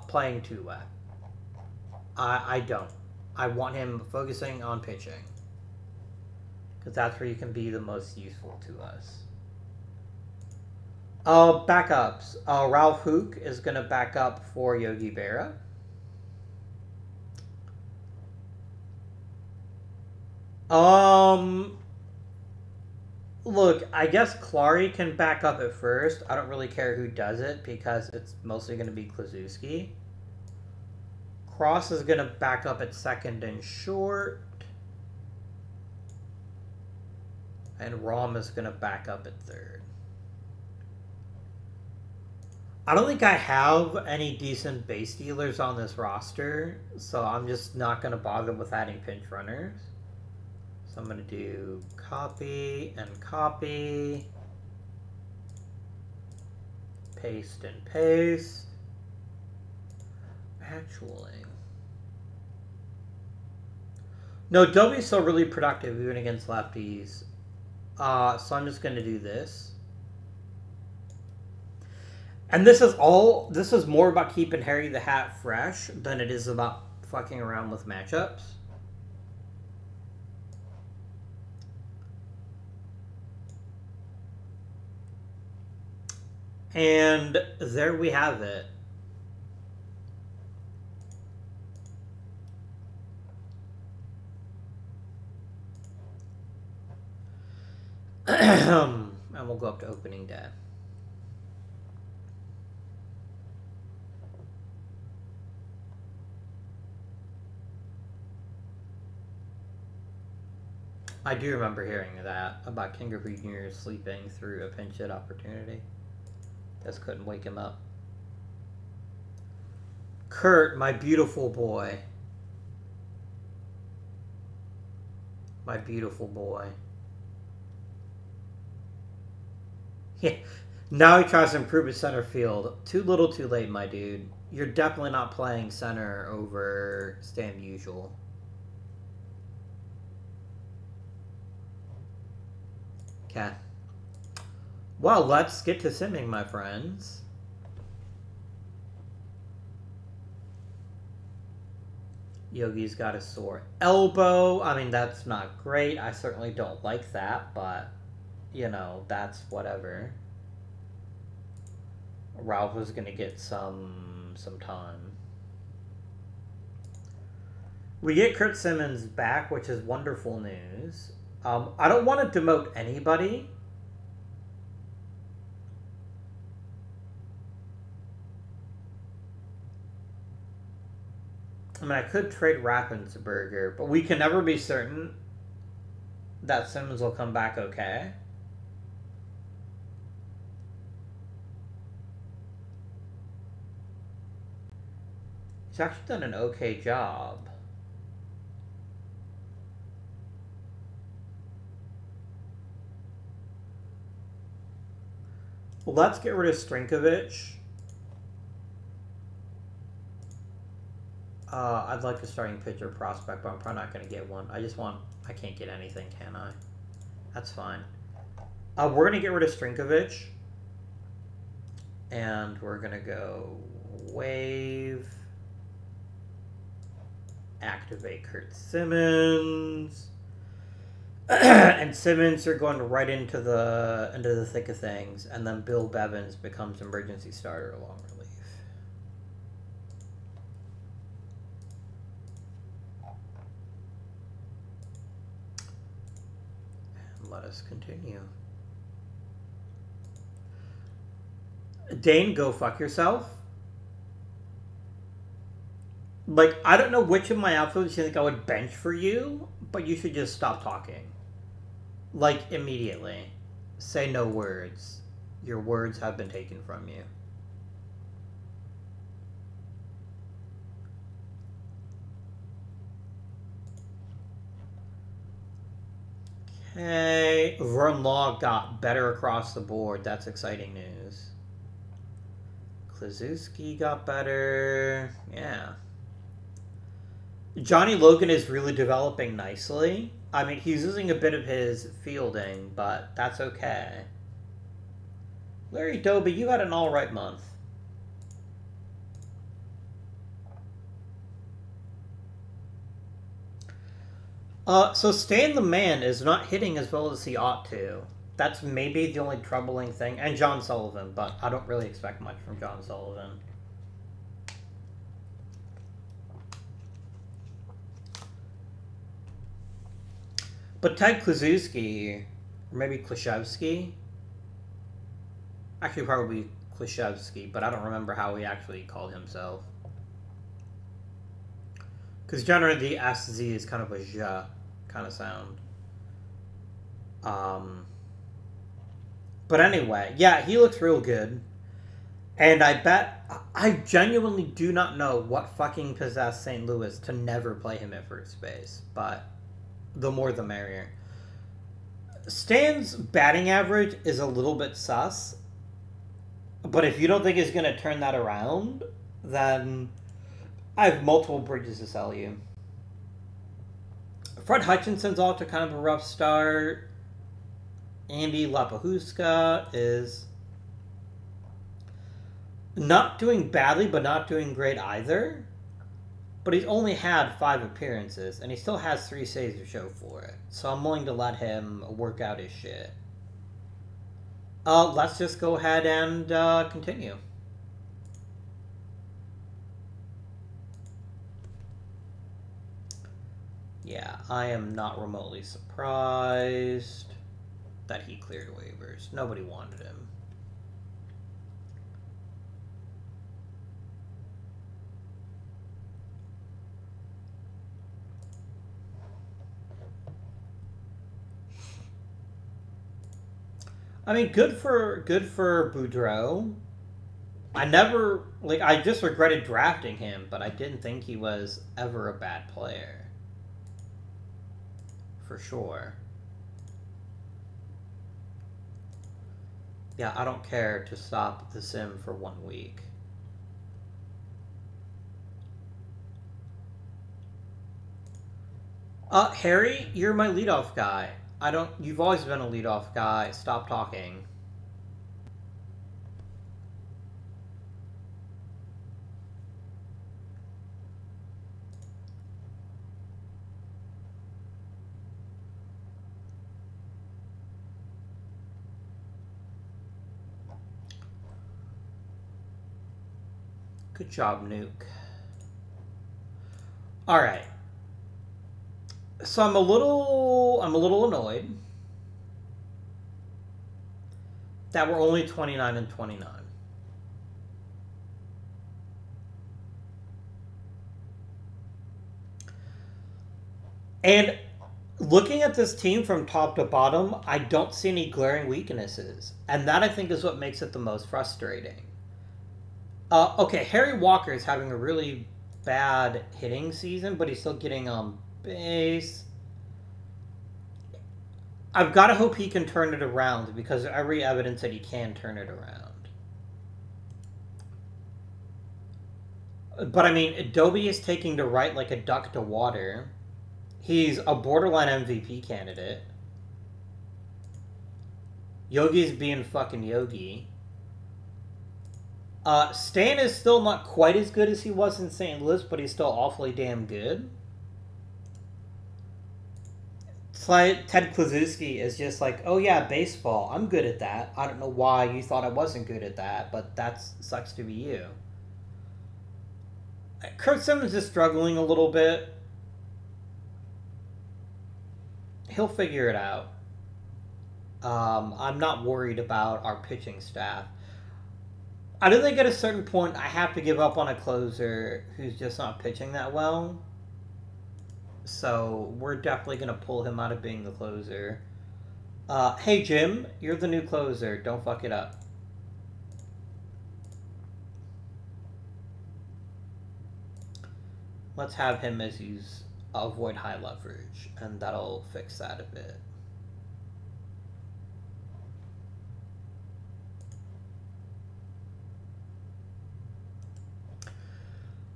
playing 2-way. I don't. I want him focusing on pitching. Because that's where you can be the most useful to us. Backups. Ralph Hook is going to back up for Yogi Berra. Look, I guess Clary can back up at first. I don't really care who does it because it's mostly going to be Kluszewski. Cross is going to back up at second and short. And Rom is going to back up at third. I don't think I have any decent base stealers on this roster, so I'm just not going to bother with adding pinch runners. So I'm going to do copy and copy, paste and paste. Actually, no, Dobie's still really productive even against lefties. So I'm just going to do this. And this is more about keeping Harry the Hat fresh than it is about fucking around with matchups. And there we have it. And we'll go up to opening day. I do remember hearing that about King Griffey Jr. sleeping through a pinch hit opportunity. Just couldn't wake him up. Kurt, my beautiful boy. My beautiful boy. Yeah. Now he tries to improve his center field. Too little, too late, my dude. You're definitely not playing center over Stan Musial. Okay. Well, let's get to simming, my friends. Yogi's got a sore elbow. I mean, that's not great. I certainly don't like that, but, you know, that's whatever. Ralph is going to get some time. We get Kurt Simmons back, which is wonderful news. I don't want to demote anybody. I mean, I could trade Raffensperger, but we can never be certain that Simmons will come back okay. He's actually done an okay job. Let's get rid of Strinkovich. I'd like a starting pitcher prospect, but I'm probably not going to get one. I can't get anything, can I? That's fine. We're going to get rid of Strinkovich. And we're going to go wave. Activate Kurt Simmons. And Simmons are going right into the thick of things. And then Bill Bevins becomes emergency starter along relief. Let us continue. Dane, go fuck yourself. Like, I don't know which of my outfits you think I would bench for you, but you should just stop talking. Like, immediately. Say no words. Your words have been taken from you. Okay, Vern Law got better across the board. That's exciting news. Klazuski got better. Yeah. Johnny Logan is really developing nicely. I mean, he's losing a bit of his fielding, but that's okay. Larry Doby, you had an alright month. So Stan the Man is not hitting as well as he ought to. That's maybe the only troubling thing. And John Sullivan, but I don't really expect much from John Sullivan. But Ted Kluszewski, or maybe Kluszewski? Actually, probably Kluszewski, but I don't remember how he actually called himself. Because generally the SZ is kind of a ja kind of sound. But anyway, yeah, he looks real good. And I genuinely do not know what fucking possessed St. Louis to never play him at first base. But the more the merrier. Stan's batting average is a little bit sus. But if you don't think he's going to turn that around, then I have multiple bridges to sell you. Fred Hutchinson's off to kind of a rough start. Andy Lapahuska is Not doing badly, but not doing great either. But he's only had 5 appearances, and he still has 3 saves to show for it. So I'm willing to let him work out his shit. Let's just go ahead and continue. Yeah, I am not remotely surprised that he cleared waivers. Nobody wanted him. I mean, good for Boudreaux. I just regretted drafting him, but I didn't think he was ever a bad player. For sure. Yeah, I don't care to stop the sim for 1 week. Harry, you're my leadoff guy. You've always been a leadoff guy. Stop talking. Good job, Nuke. All right. So I'm a little annoyed that we're only 29 and 29. And looking at this team from top to bottom, I don't see any glaring weaknesses. And that, I think, is what makes it the most frustrating. Okay, Harry Walker is having a really bad hitting season, but he's still getting on base. I've got to hope he can turn it around, because there's every evidence that he can turn it around. But, I mean, Adobe is taking to right like a duck to water. He's a borderline MVP candidate. Yogi's being fucking Yogi. Stan is still not quite as good as he was in St. Louis, but he's still awfully damn good. It's like Ted Kluszewski is just like, oh yeah, baseball, I'm good at that. I don't know why you thought I wasn't good at that, but that sucks to be you. Kurt Simmons is struggling a little bit. He'll figure it out. I'm not worried about our pitching staff. I do think at a certain point I have to give up on a closer who's just not pitching that well. So we're definitely going to pull him out of being the closer. Hey, Jim, you're the new closer. Don't fuck it up. Let's have him as use avoid high leverage, and that'll fix that a bit.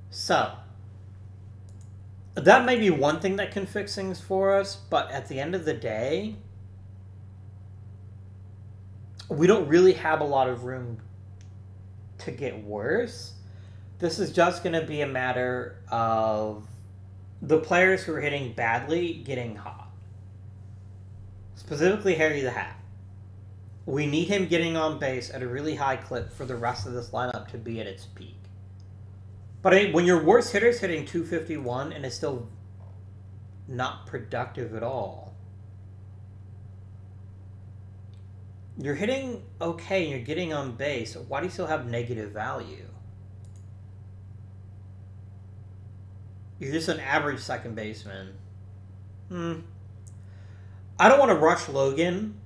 So, that may be one thing that can fix things for us, but at the end of the day, we don't really have a lot of room to get worse. This is just going to be a matter of the players who are hitting badly getting hot. Specifically Harry the Hat. We need him getting on base at a really high clip for the rest of this lineup to be at its peak. But when your worst hitter's hitting 251 and is still not productive at all, you're hitting okay and you're getting on base. Why do you still have negative value? You're just an average second baseman. I don't want to rush Logan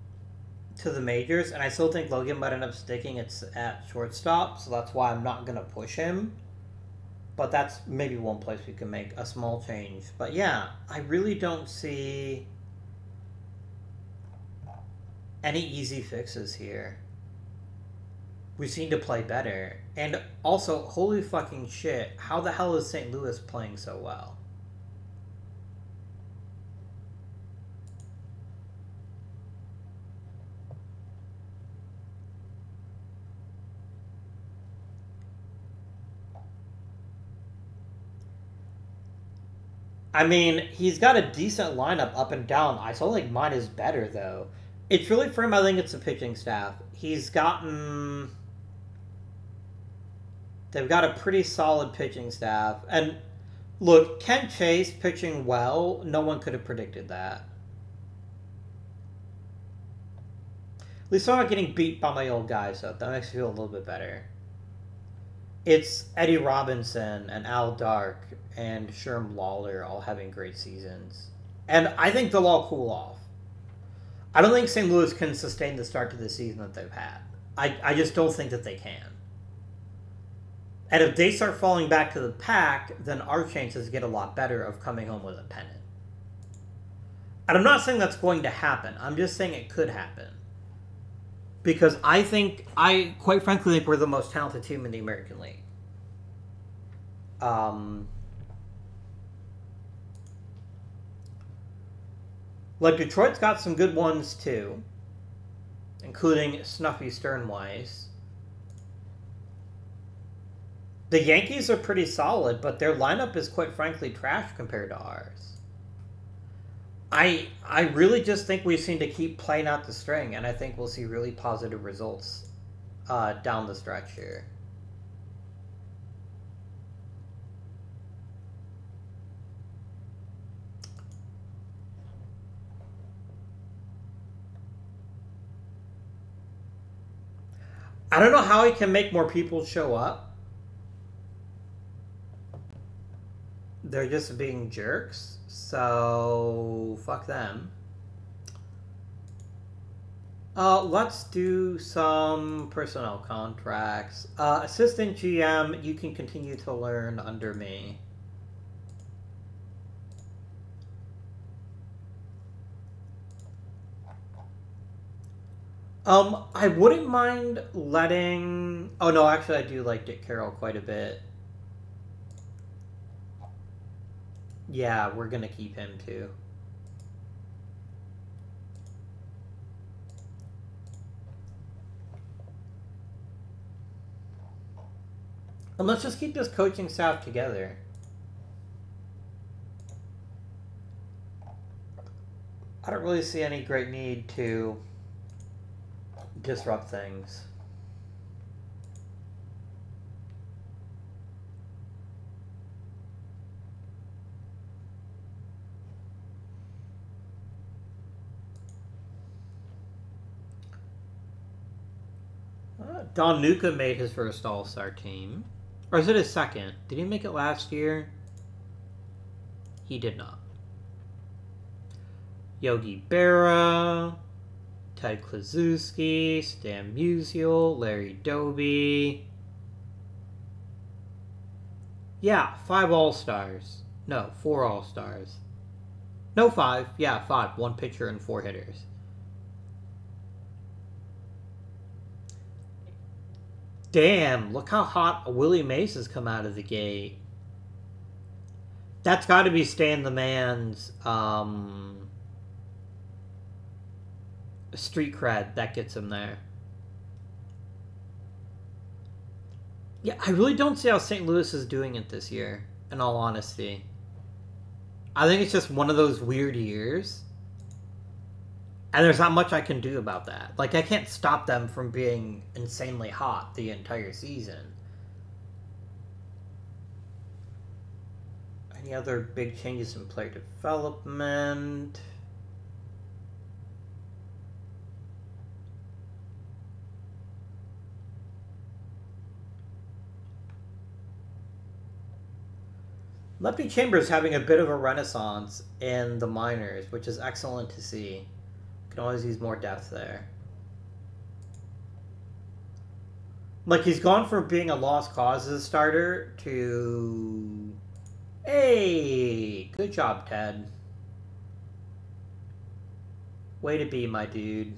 to the majors, and I still think Logan might end up sticking at shortstop, so that's why I'm not going to push him. But that's maybe one place we can make a small change. But yeah, I really don't see any easy fixes here. We seem to play better. And also, holy fucking shit, how the hell is St. Louis playing so well? I mean, he's got a decent lineup up and down. I still think mine is better, though. It's really for him, I think it's the pitching staff. He's gotten... They've got a pretty solid pitching staff. And, look, Ken Chase pitching well, no one could have predicted that. At least I'm not getting beat by my old guys, so that makes me feel a little bit better. It's Eddie Robinson and Al Dark and Sherm Lawler all having great seasons. And I think they'll all cool off. I don't think St. Louis can sustain the start to the season that they've had. I just don't think that they can. And if they start falling back to the pack, then our chances get a lot better of coming home with a pennant. And I'm not saying that's going to happen. I'm just saying it could happen. Because I quite frankly think we're the most talented team in the American League. Like, Detroit's got some good ones, too. Including Snuffy Sternweiss. The Yankees are pretty solid, but their lineup is quite frankly trash compared to ours. I really just think we seem to keep playing out the string, and I think we'll see really positive results down the stretch here. I don't know how he can make more people show up. They're just being jerks, so fuck them. Let's do some personnel contracts. Assistant GM, you can continue to learn under me. I wouldn't mind letting... Oh, no, actually, I do like Dick Carroll quite a bit. Yeah, we're gonna keep him, too. And let's just keep this coaching staff together. I don't really see any great need to disrupt things. Don Nuka made his first All-Star team. Or is it his second? Did he make it last year? He did not. Yogi Berra, Ted Kluszewski, Stan Musial, Larry Doby. Yeah, 5 All-Stars. No, 4 All-Stars. No, 5. Yeah, 5. 1 pitcher and 4 hitters. Damn, look how hot Willie Mays has come out of the gate. That's got to be Stan the Man's street cred that gets him there. Yeah, I really don't see how St. Louis is doing it this year, in all honesty. I think it's just one of those weird years. And there's not much I can do about that. Like, I can't stop them from being insanely hot the entire season. Any other big changes in player development? Lefty Chambers having a bit of a renaissance in the minors, which is excellent to see. Can always use more depth there. Like, he's gone from being a lost causes starter to... Hey! Good job, Ted. Way to be, my dude.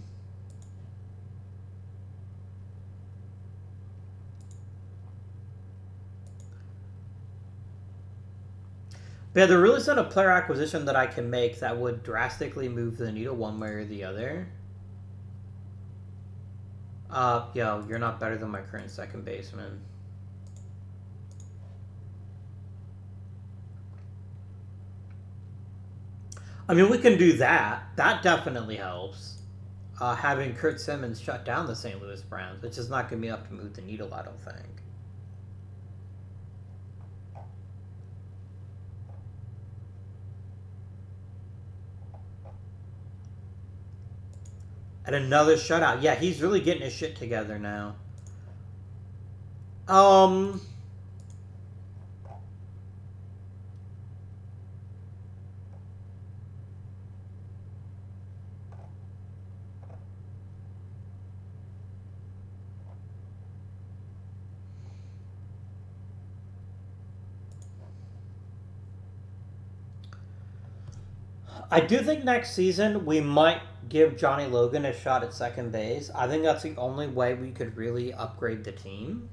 But yeah, there really isn't a player acquisition that I can make that would drastically move the needle one way or the other. Yo, you're not better than my current second baseman. I mean, we can do that. That definitely helps. Having Kurt Simmons shut down the St. Louis Browns, which is not going to be enough to move the needle, I don't think. And another shutout. Yeah, he's really getting his shit together now. I do think next season we might give Johnny Logan a shot at second base. I think that's the only way we could really upgrade the team.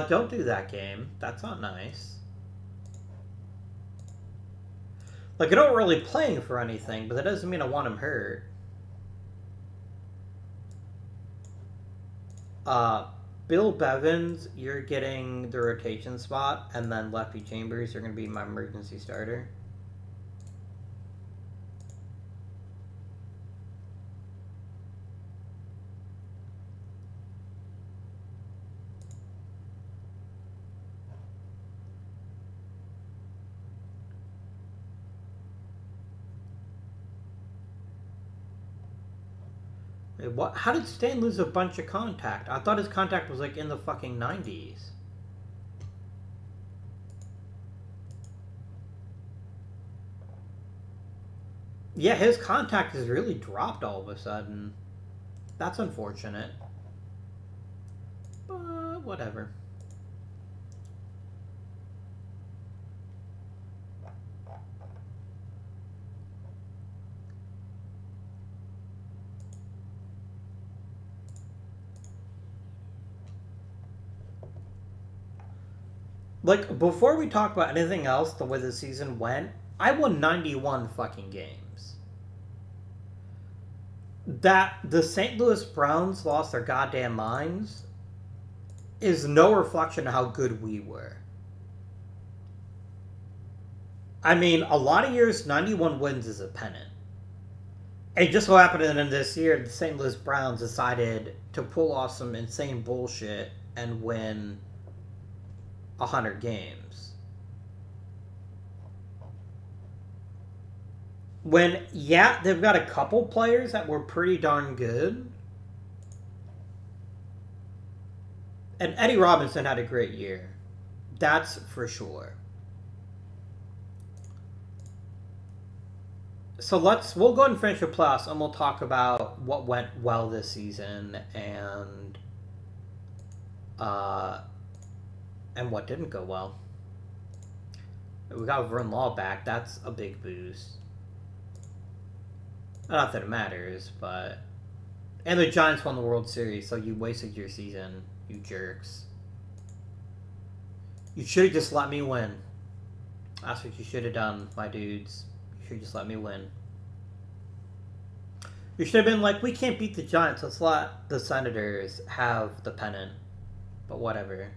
Don't do that game. That's not nice. Like, I don't really play him for anything, but that doesn't mean I want him hurt. Bill Bevins, you're getting the rotation spot, and then Lefty Chambers, you're going to be my emergency starter. What? How did Stan lose a bunch of contact? I thought his contact was like in the fucking 90s. Yeah, his contact has really dropped all of a sudden. That's unfortunate. But whatever. Like, before we talk about anything else, the way the season went, I won 91 fucking games. That the St. Louis Browns lost their goddamn minds is no reflection of how good we were. I mean, a lot of years, 91 wins is a pennant. It just so happened that in this year, the St. Louis Browns decided to pull off some insane bullshit and win 100 games. When, yeah, they've got a couple players that were pretty darn good. And Eddie Robinson had a great year. That's for sure. So we'll go ahead and finish the playoffs, and we'll talk about what went well this season and what didn't go well. We got Vern Law back. That's a big boost. Not that it matters, but... And the Giants won the World Series, so you wasted your season, you jerks. You should have just let me win. That's what you should have done, my dudes. You should just let me win. You should have been like, we can't beat the Giants. Let's let the Senators have the pennant. But whatever.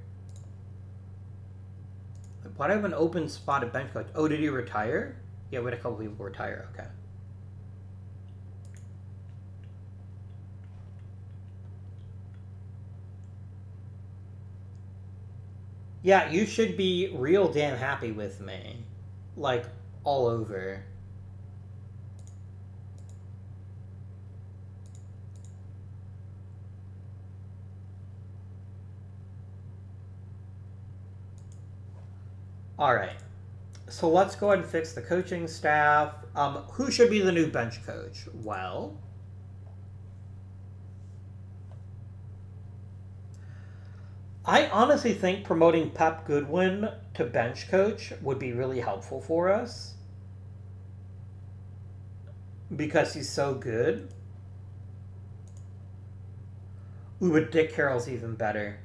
Why do I have an open spot at bench coach? Oh, did he retire? Yeah, we had a couple people retire. Okay. Yeah, you should be real damn happy with me. Like, all over. Alright. So let's go ahead and fix the coaching staff. Who should be the new bench coach? Well... I honestly think promoting Pep Goodwin to bench coach would be really helpful for us. Because he's so good. Ooh, but Dick Carroll's even better.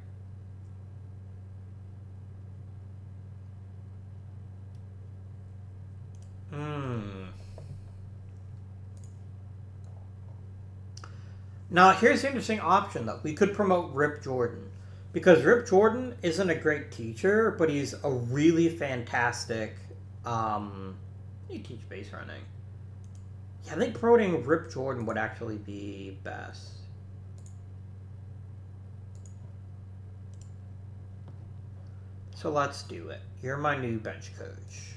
Now, here's an interesting option, though. We could promote Rip Jordan. Because Rip Jordan isn't a great teacher, but he's a really fantastic... he teach base running. Yeah, I think promoting Rip Jordan would actually be best. So let's do it. You're my new bench coach.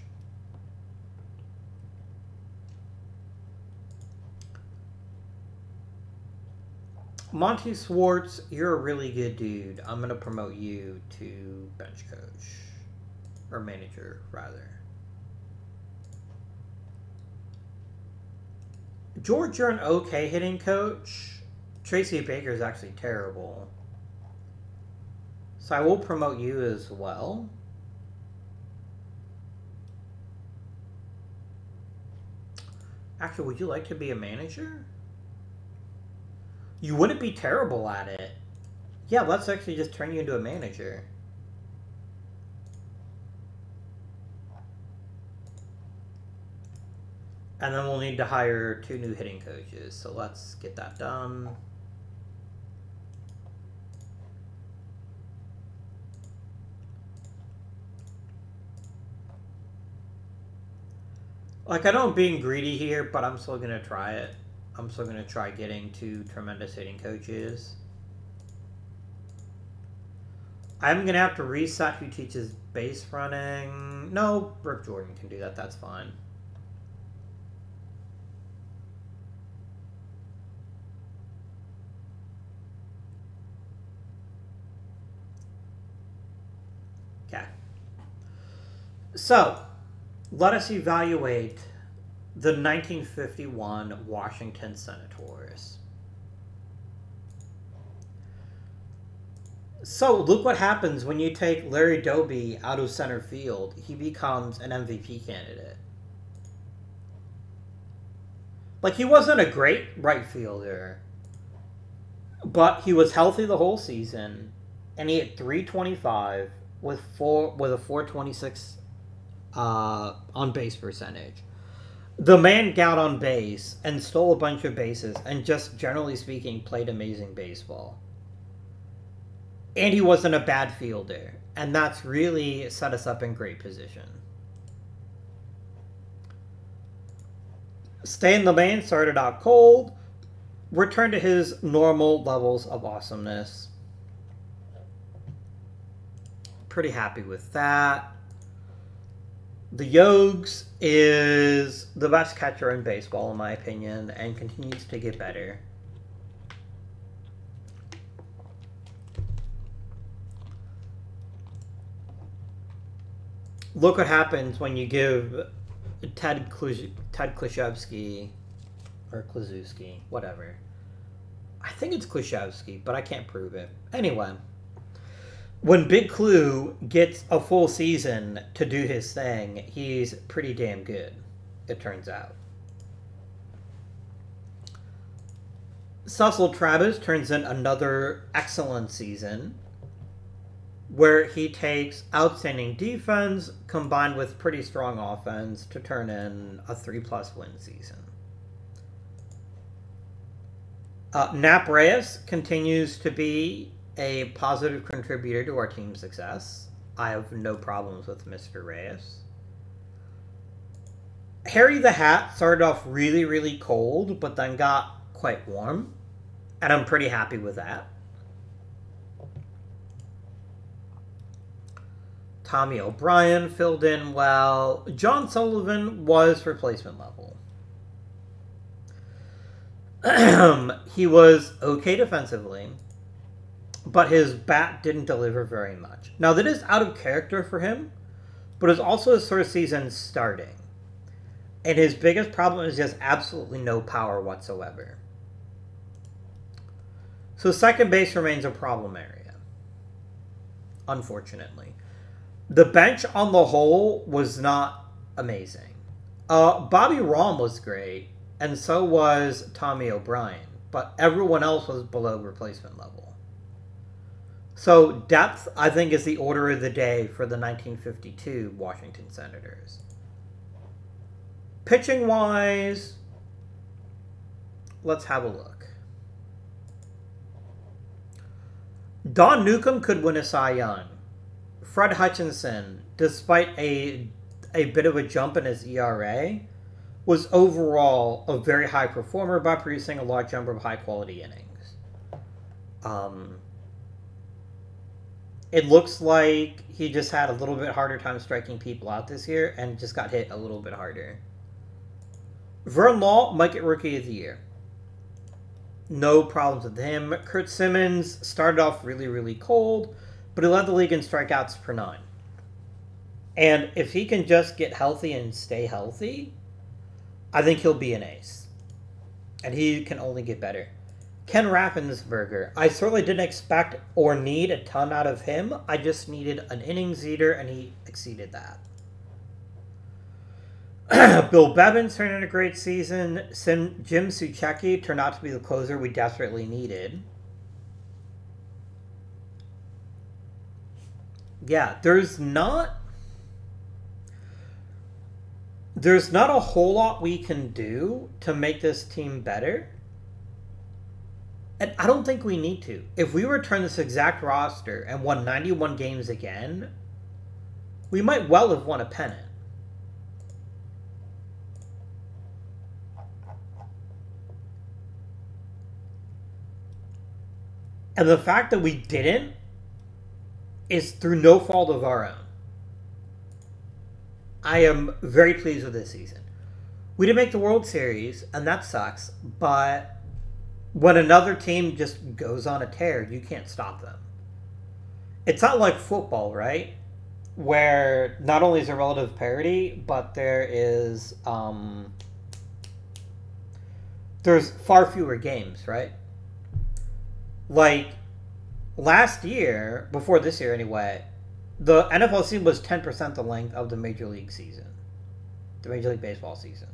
Monty Swartz, you're a really good dude. I'm going to promote you to bench coach. Or manager, rather. George, you're an okay hitting coach. Tracy Baker is actually terrible. So I will promote you as well. Actually, would you like to be a manager? You wouldn't be terrible at it. Yeah, let's actually just turn you into a manager. And then we'll need to hire 2 new hitting coaches. So let's get that done. Like, I know I'm being greedy here, but I'm still going to try it. I'm still going to try getting 2 tremendous hitting coaches. I'm going to have to reset who teaches base running. No, Rip Jordan can do that. That's fine. Okay. So, let us evaluate the 1951 Washington Senators. So, look what happens when you take Larry Doby out of center field. He becomes an MVP candidate. Like, he wasn't a great right fielder, but he was healthy the whole season, and he hit .325 with a .426 on base percentage. The man got on base and stole a bunch of bases and just, generally speaking, played amazing baseball. And he wasn't a bad fielder. And that's really set us up in great position. Stan the Man started out cold, returned to his normal levels of awesomeness. Pretty happy with that. The Yogs is the best catcher in baseball, in my opinion, and continues to get better. Look what happens when you give Ted Kluszewski, or Kluszewski, whatever. I think it's Kluszewski, but I can't prove it. Anyway. When Big Clue gets a full season to do his thing, he's pretty damn good, it turns out. Cecil Travis turns in another excellent season where he takes outstanding defense combined with pretty strong offense to turn in a 3+ win season. Nap Reyes continues to be a positive contributor to our team's success. I have no problems with Mr. Reyes. Harry the Hat started off really, really cold, but then got quite warm. And I'm pretty happy with that. Tommy O'Brien filled in well. John Sullivan was replacement level. He was okay defensively, but his bat didn't deliver very much. Now, that is out of character for him, but it's also his first season starting. And his biggest problem is just absolutely no power whatsoever. So second base remains a problem area. unfortunately. The bench on the whole was not amazing. Bobby Rahm was great, and so was Tommy O'Brien, but everyone else was below replacement level. So depth, I think, is the order of the day for the 1952 Washington Senators. Pitching-wise, let's have a look. Don Newcomb could win a Cy Young. Fred Hutchinson, despite a bit of a jump in his ERA, was overall a very high performer by producing a large number of high-quality innings. It looks like he just had a little bit harder time striking people out this year and just got hit a little bit harder. Vern Law might get Rookie of the Year. No problems with him. Kurt Simmons started off really, really cold, but he led the league in strikeouts per 9. And if he can just get healthy and stay healthy, I think he'll be an ace. And he can only get better. Ken Raffensperger. I certainly didn't expect or need a ton out of him. I just needed an innings eater, and he exceeded that. Bill Bevins turned in a great season. Jim Suchecki turned out to be the closer we desperately needed. Yeah, there's not a whole lot we can do to make this team better. And I don't think we need to. If we return this exact roster and won 91 games again, we might well have won a pennant. And the fact that we didn't is through no fault of our own. I am very pleased with this season. We didn't make the World Series, and that sucks, but when another team just goes on a tear, you can't stop them. It's not like football, right? Where not only is there relative parity, but there's far fewer games, right? Like, last year, before this year anyway, the NFL season was 10% the length of the Major League season. The Major League Baseball season.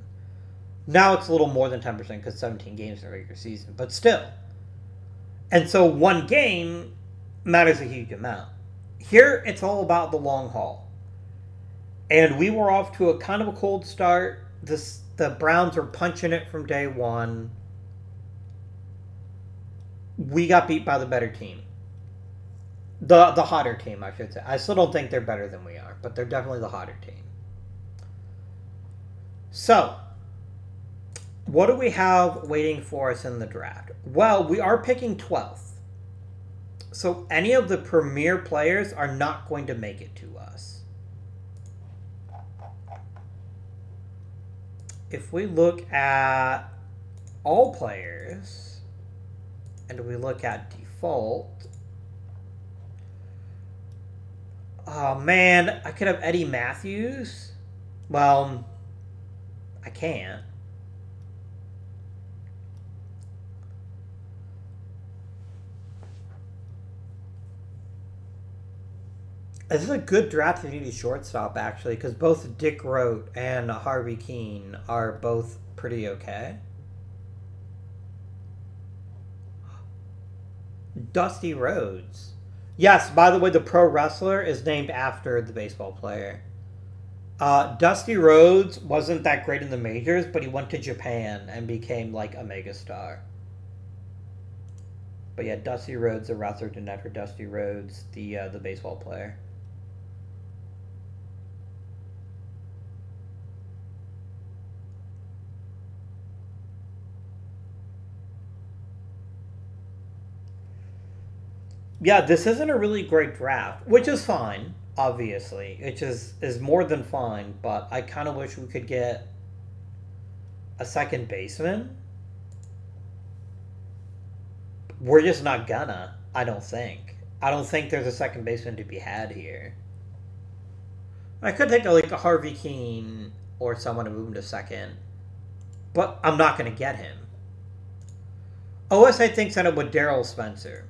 Now it's a little more than 10% because 17 games in the regular season, but still. And so one game matters a huge amount. Here, it's all about the long haul. And we were off to a kind of a cold start. The Browns were punching it from day one. We got beat by the better team. The hotter team, I should say. I still don't think they're better than we are, but they're definitely the hotter team. So, what do we have waiting for us in the draft? Well, we are picking 12th. So, any of the premier players are not going to make it to us. If we look at all players, and we look at default, oh man, I could have Eddie Matthews. Well, I can't. This is a good draft if you need a shortstop, actually, because both Dick Rote and Harvey Keene are both pretty okay. Dusty Rhodes. Yes, by the way, the pro wrestler is named after the baseball player. Dusty Rhodes wasn't that great in the majors, but he went to Japan and became like a megastar. But yeah, Dusty Rhodes, the wrestler, did not for Dusty Rhodes, the baseball player. Yeah, this isn't a really great draft, which is fine, obviously. It just is more than fine, but I kind of wish we could get a second baseman. We're just not gonna, I don't think. I don't think there's a second baseman to be had here. I could take like a Harvey Keene or someone to move him to second, but I'm not going to get him. OSA thinks that it with Darryl Spencer.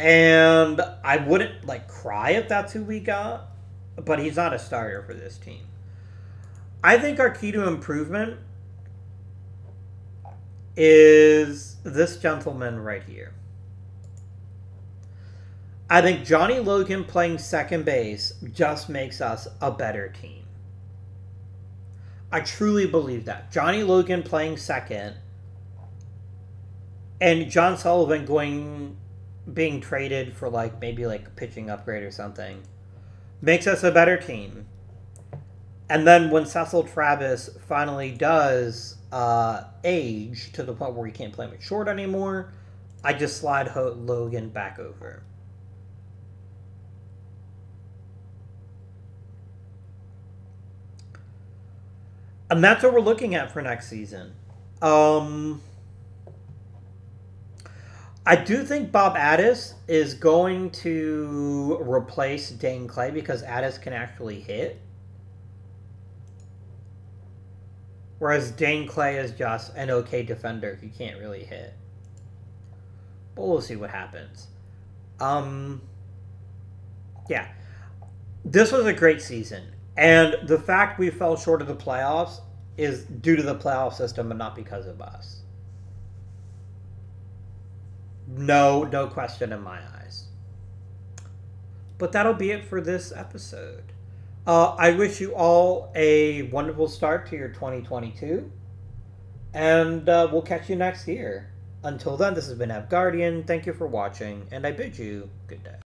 And I wouldn't like cry if that's who we got, but he's not a starter for this team. I think our key to improvement is this gentleman right here. I think Johnny Logan playing second base just makes us a better team. I truly believe that. Johnny Logan playing second and John Sullivan being traded for like maybe like a pitching upgrade or something makes us a better team. And then when Cecil Travis finally does age to the point where he can't play him at short anymore, I just slide Logan back over. And that's what we're looking at for next season. I do think Bob Addis is going to replace Dane Clay because Addis can actually hit. Whereas Dane Clay is just an okay defender who can't really hit. But we'll see what happens. Yeah. This was a great season. And the fact we fell short of the playoffs is due to the playoff system and not because of us. No question in my eyes. But that'll be it for this episode. I wish you all a wonderful start to your 2022. And we'll catch you next year. Until then, this has been Guardian. Thank you for watching, and I bid you good day.